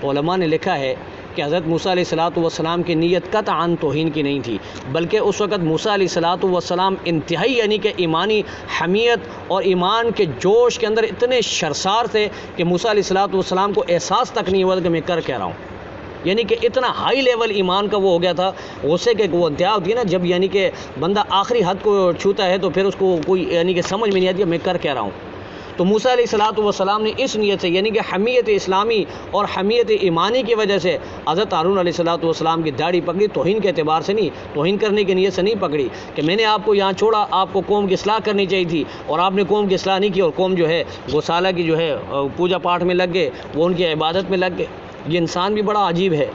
Speaker 1: تو علماء نے لکھا ہے کہ حضرت موسیٰ علیہ السلام کی نیت قطعاً توہین کی نہیں تھی، بلکہ اس وقت موسیٰ علیہ السلام انتہائی یعنی کہ ایمانی حمیت اور ایمان کے جوش کے اندر اتنے شرسار تھے کہ موسیٰ علیہ السلام کو احساس تک نہیں ہوا کہ میں کر کہہ رہا ہوں، یعنی کہ اتنا ہائی لیول ایمان کا وہ ہو گیا تھا۔ غصے کے وہ انتہا ہوتی ہے نا، جب یعنی کہ بندہ آخری حد کو چھوتا ہے تو پھر اس کو کوئی یعنی کہ سمجھ میں نہیں آتی کہ میں کر کہہ رہا ہوں۔ تو موسیٰ علیہ السلام نے اس نیت سے یعنی کہ حمیت اسلامی اور حمیت ایمانی کی وجہ سے حضرت ہارون علیہ السلام کی داڑھی پکڑی، توہین کے اعتبار سے نہیں، توہین کرنے کی نیت سے نہیں پکڑی کہ میں نے آپ کو یہاں چھوڑا، آپ کو قوم کی اصلاح کرنی چاہیے تھی اور آپ نے قوم کی اصلاح نہیں کی اور قوم جو ہے گوسالہ کی جو ہے پوجا پاٹ میں لگ گئے، وہ ان کی عبادت میں لگ گئے۔ یہ انسان بھی بڑا عجیب ہے،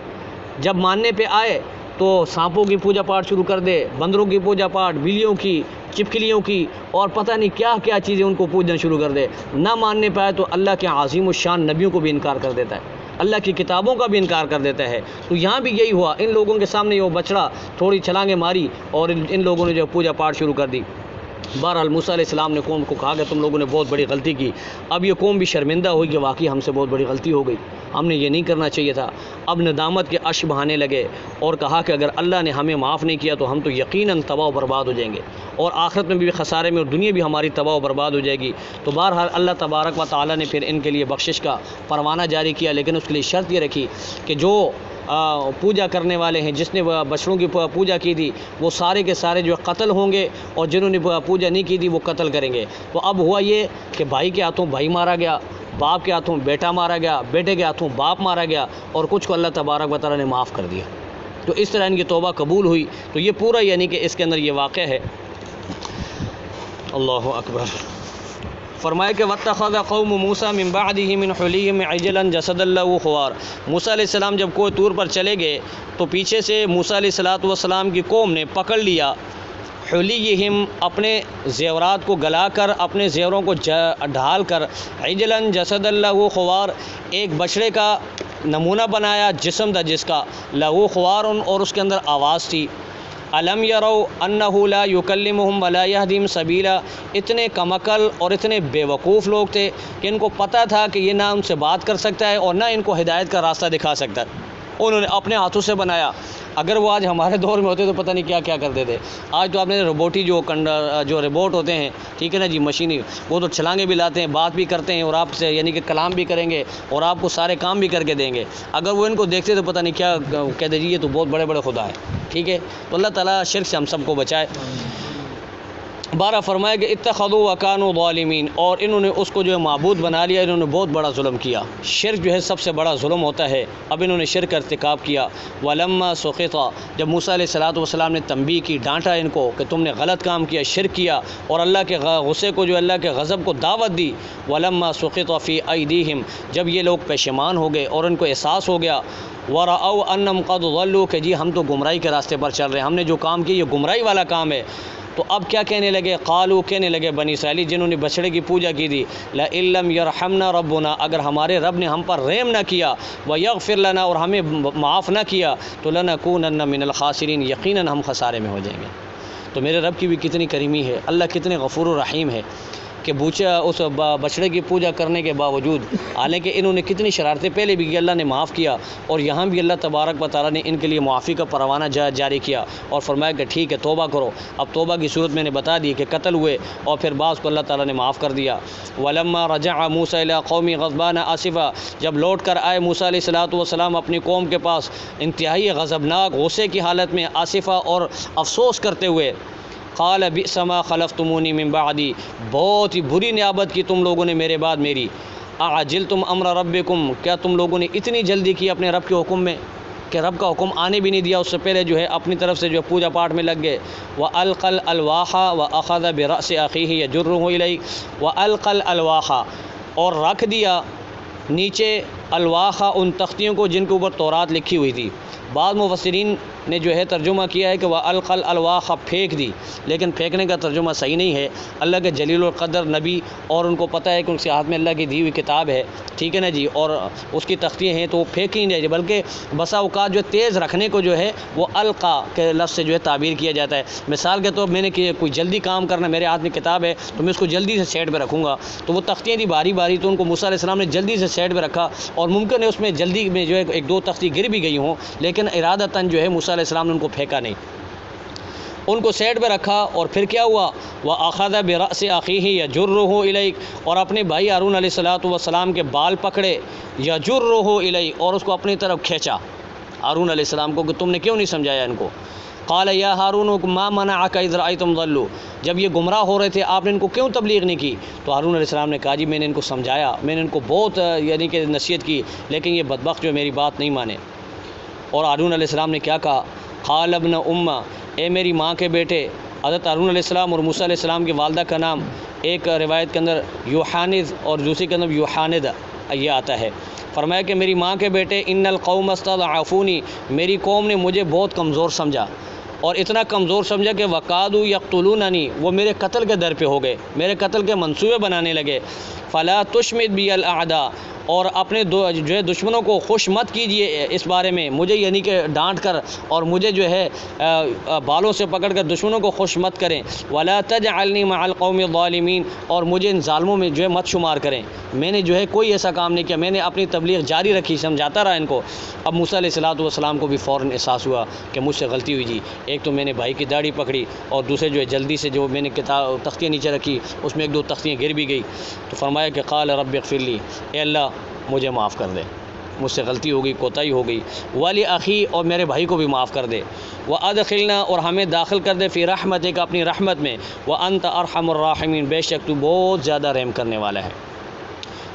Speaker 1: جب ماننے پہ آئے تو سانپوں کی پوجا پاٹ شروع کر دے، بندروں کی پوجا پاٹ، بلیوں کی، چپکلیوں کی اور پتہ نہیں کیا کیا چیزیں ان کو پوجنا شروع کر دے۔ نہ ماننے پہ آئے تو اللہ کے عظیم الشان نبیوں کو بھی انکار کر دیتا ہے، اللہ کی کتابوں کا بھی انکار کر دیتا ہے۔ تو یہاں بھی یہی ہوا، ان لوگوں کے سامنے وہ بچڑا تھوڑی چھلانگیں ماری اور ان لوگوں نے جو پوجا پاٹ شروع کر دی۔ بہرحال موسیٰ علیہ السلام نے قوم کو کہا کہ تم لوگوں نے بہت بڑی غلطی کی۔ اب یہ قوم بھی شرمندہ ہوئی کہ واقعی ہم سے بہت بڑی غلطی ہو گئی، ہم نے یہ نہیں کرنا چاہیے تھا۔ اب ندامت کے اشک بہانے لگے اور کہا کہ اگر اللہ نے ہمیں معاف نہیں کیا تو ہم تو یقیناً تباہ و برباد ہو جائیں گے اور آخرت میں بھی خسارے میں اور دنیا بھی ہماری تباہ و برباد ہو جائے گی۔ تو بہرحال اللہ تبارک و تعالیٰ نے پھر ان کے لیے بخشش کا پروانہ جاری کیا، لیکن اس کے لیے شرط یہ رکھی کہ جو پوجا کرنے والے ہیں، جس نے بچڑوں کی پوجا کی تھی وہ سارے کے سارے جو قتل ہوں گے اور جنہوں نے پوجا نہیں کی تھی وہ قتل کریں گے۔ تو اب ہوا یہ کہ بھائی کے ہاتھوں بھائی مارا گیا، باپ کے ہاتھوں بیٹا مارا گیا، بیٹے کے ہاتھوں باپ مارا گیا اور کچھ کو اللہ تبارک و تعالیٰ نے معاف کر دیا۔ تو اس طرح ان کی توبہ قبول ہوئی۔ تو یہ پورا یعنی کہ اس کے اندر یہ واقعہ ہے۔ اللہ اکبر۔ فرمایا کہ وَاتَّخَذَ قَوْمُ مُوسَىٰ مِن بَعْدِهِ مِنْ حُلِيِّهِمْ عِجْلًا جَسَدًا لَهُ خُوَارٌ۔ موسیٰ علیہ السلام جب کوہ طور پر چلے گئے تو پیچھے سے موسیٰ علیہ السلام کی قوم نے پکڑ لیا حُلِيِّهِمْ اپنے زیورات کو گلا کر، اپنے زیوروں کو ڈھال کر، عِجْلًا جَسَدًا لَهُ خُوَارٌ ایک بچڑے کا نمونہ بنایا جسم تھا جس کا، لَهُ خُوَارٌ اور اس کے اندر آواز تھی۔ الم یروا انہ لا یکلمہم ولا یہدیہم سبیلا، اتنے کم عقل اور اتنے بے وقوف لوگ تھے کہ ان کو پتہ تھا کہ یہ نہ ان سے بات کر سکتا ہے اور نہ ان کو ہدایت کا راستہ دکھا سکتا ہے۔ انہوں نے اپنے ہاتھوں سے بنایا. اگر وہ آج ہمارے دور میں ہوتے تو پتہ نہیں کیا کیا کرتے تھے. آج تو آپ نے روبوٹی جو روبوٹ ہوتے ہیں, ٹھیک ہے نا جی, مشینی, وہ تو چھلانگیں بھی لاتے ہیں, بات بھی کرتے ہیں, اور آپ سے یعنی کہ کلام بھی کریں گے, اور آپ کو سارے کام بھی کر کے دیں گے. اگر وہ ان کو دیکھتے تو پتہ نہیں کیا کہتے جی یہ تو بہت بڑے بڑے خدا ہے. ٹھیک ہے, تو اللہ تعالیٰ شرک سے ہم سب کو بچائے. بارہ فرمایا کہ اتخذوا وکانوا ظالمین, اور انہوں نے اس کو جو ہے معبود بنا لیا, انہوں نے بہت بڑا ظلم کیا. شرک جو ہے سب سے بڑا ظلم ہوتا ہے. اب انہوں نے شرک کا ارتکاب کیا. ولما سقط, جب موسیٰ علیہ السلام نے تنبیہ کی, ڈانٹا ان کو کہ تم نے غلط کام کیا, شرک کیا, اور اللہ کے غصے کو, جو اللہ کے غضب کو دعوت دی. ولما سقط فی ایدیہم, جب یہ لوگ پشیمان ہو گئے اور ان کو احساس ہو گیا, ورأوا انہم قد ضلوا, کہ جی ہم تو گمراہی کے راستے پر چل رہے ہیں, ہم نے جو کام کیا یہ گمراہی والا کام ہے, تو اب کیا کہنے لگے؟ قالوا, کہنے لگے بنی اسرائیل جنہوں نے بچڑے کی پوجا کی تھی, لئن لم یرحمنا ربنا, اگر ہمارے رب نے ہم پر رحم نہ کیا, ویغفر لنا, اور ہمیں معاف نہ کیا, تو لنکونن من الخاسرین, یقیناً ہم خسارے میں ہو جائیں گے. تو میرے رب کی بھی کتنی کریمی ہے, اللہ کتنے غفور و رحیم ہے کہ اس بچڑے کی پوجا کرنے کے باوجود, حالانکہ انہوں نے کتنی شرارتیں پہلے بھی کی, اللہ نے معاف کیا, اور یہاں بھی اللہ تبارک و تعالیٰ نے ان کے لیے معافی کا پروانہ جاری کیا, اور فرمایا کہ ٹھیک ہے توبہ کرو. اب توبہ کی صورت میں نے بتا دی کہ قتل ہوئے, اور پھر بعض کو اللہ تعالیٰ نے معاف کر دیا. ولما رجع موسیٰ الی قومی غضبان آسفا, جب لوٹ کر آئے موسیٰ علیہ السلام اپنی قوم کے پاس انتہائی غضبناک, غصے کی حالت میں, آسفا, اور افسوس کرتے ہوئے, قال بئس ما خلفتمونی من بعدی, بہت ہی بری نیابت کی تم لوگوں نے میرے بعد میری. اعجلتم امر ربکم, کیا تم لوگوں نے اتنی جلدی کی اپنے رب کے حکم میں کہ رب کا حکم آنے بھی نہیں دیا, اس سے پہلے جو ہے اپنی طرف سے جو پوجا پاٹ میں لگ گئے. وَأَلْقَى الْأَلْوَاحَ وَأَخَذَ بِرَأْسِ أَخِيهِ يَجُرُّهُ إِلَيْهِ وَأَلْقَى الْأَلْوَاحَ, اور رکھ دیا نیچے الواح, ان تختیوں کو جن کے اوپر تورات لکھی ہوئی تھی. بعض مفسرین نے جو ہے ترجمہ کیا ہے کہ وَأَلْقَى الْأَلْوَاحَ, پھینک دی, لیکن پھینکنے کا ترجمہ صحیح نہیں ہے. اللہ کے جلیل القدر نبی, اور ان کو پتہ ہے کہ ان کے ہاتھ میں اللہ کی دی ہوئی کتاب ہے, ٹھیک ہے نا جی, اور اس کی تختیاں ہیں, تو وہ پھینکی نہیں جائے, بلکہ بسا اوقات جو تیز رکھنے کو جو ہے وہ القا کے لفظ سے جو ہے تعبیر کیا جاتا ہے. مثال کے طور میں نے کہ کوئی جلدی کام کرنا, میرے ہاتھ میں کتاب ہے تو میں اس کو جلدی سے سیٹ پہ رکھوں گا, تو وہ تختیاں تھی باری باری, تو ان کو موسیٰ علیہ السلام نے جلدی سے سیٹ پہ رکھا, اور ممکن ہے اس میں جلدی میں جو ہے ایک دو تختی گر بھی گئی ہوں, لیکن ارادتاً جو ہے موسیٰ علیہ السلام نے ان کو پھینکا نہیں, ان کو سیٹ پہ رکھا. اور پھر کیا ہوا؟ وَأَخَذَ بِرَأْسِ أَخِيهِ يَجُرُّهُ إِلَيْهِ, اور اپنے بھائی ہارون علیہ السلام کے بال پکڑے, يَجُرُّهُ إِلَيْهِ, اور اس کو اپنی طرف کھینچا ہارون علیہ السلام کو, کہ تم نے کیوں نہیں سمجھایا ان کو. قال یا ہارون ما منعك اذ رأيتم ضلوا, جب یہ گمراہ ہو رہے تھے آپ نے ان کو کیوں تبلیغ نہیں کی؟ تو ہارون علیہ السلام نے کہا جی میں نے ان کو سمجھایا, میں نے ان کو بہت یعنی کہ نصیحت کی, لیکن یہ بدبخت جو میری بات نہیں مانے. اور ہارون علیہ السلام نے کیا کہا؟ قال ابن امہ, اے میری ماں کے بیٹے. حضرت ہارون علیہ السلام اور موسیٰ علیہ السلام کی والدہ کا نام ایک روایت کے اندر یوحانز اور دوسری کے اندر یوحاند یہ آتا ہے. فرمایا کہ میری ماں کے بیٹے, ان القوم استضعفونی, میری قوم نے مجھے بہت کمزور سمجھا, اور اتنا کمزور سمجھا کہ وقادوا یقتلوننی, وہ میرے قتل کے در پہ ہو گئے, میرے قتل کے منصوبے بنانے لگے. فلا تشمت بی الاعداء, اور اپنے جو ہے دشمنوں کو خوش مت کیجیے اس بارے میں, مجھے یعنی کہ ڈانٹ کر اور مجھے جو ہے بالوں سے پکڑ کر دشمنوں کو خوش مت کریں. ولا تجعلنی مع القوم الظالمین, اور مجھے ان ظالموں میں جو ہے مت شمار کریں. میں نے جو ہے کوئی ایسا کام نہیں کیا, میں نے اپنی تبلیغ جاری رکھی, سمجھاتا رہا ان کو. اب موسیٰ علیہ السلام کو بھی فوراً احساس ہوا کہ مجھ سے غلطی ہوئی جی, ایک تو میں نے بھائی کی داڑھی پکڑی, اور دوسرے جو ہے جلدی سے جو میں نے تختیاں نیچے رکھی اس میں ایک دو تختیاں گر بھی گئی. تو فرمایا کہ قال رب اغفر لی, اے اللہ مجھے معاف کر دے, مجھ سے غلطی ہو گئی, کوتاہی ہو گئی. ولی اخی, اور میرے بھائی کو بھی معاف کر دے. وادخلنا, اور ہمیں داخل کر دے فی رحمتک, اپنی رحمت میں. وانت ارحم الراحمین, بے شک تو بہت زیادہ رحم کرنے والا ہے.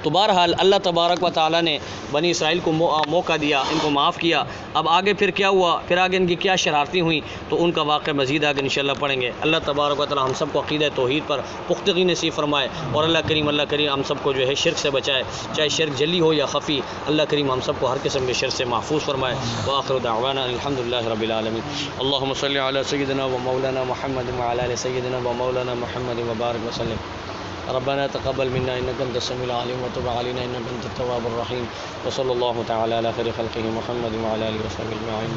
Speaker 1: تو بہرحال اللہ تبارک و تعالیٰ نے بنی اسرائیل کو موقع دیا, ان کو معاف کیا. اب آگے پھر کیا ہوا, پھر آگے ان کی کیا شرارتیں ہوئیں, تو ان کا واقعہ مزید آگے انشاءاللہ پڑھیں گے. اللہ تبارک و تعالیٰ ہم سب کو عقیدہ توحید پر پختگی نصیب فرمائے, اور اللہ کریم ہم سب کو جو ہے شرک سے بچائے, چاہے شرک جلی ہو یا خفی. اللہ کریم ہم سب کو ہر قسم کے شرک سے محفوظ فرمائے. وآخر دعوانا الحمدللہ رب العالمین. اللہم صلی علی سیدنا و مولانا محمد وعلی آل سیدنا و مولانا محمد وبارک وسلم. ربنا تقبل منا انك انت السميع العليم وتب علينا انك انت التواب الرحيم. وصلى الله تعالى على خير خلقه محمد وعلى اله وصحبه اجمعين.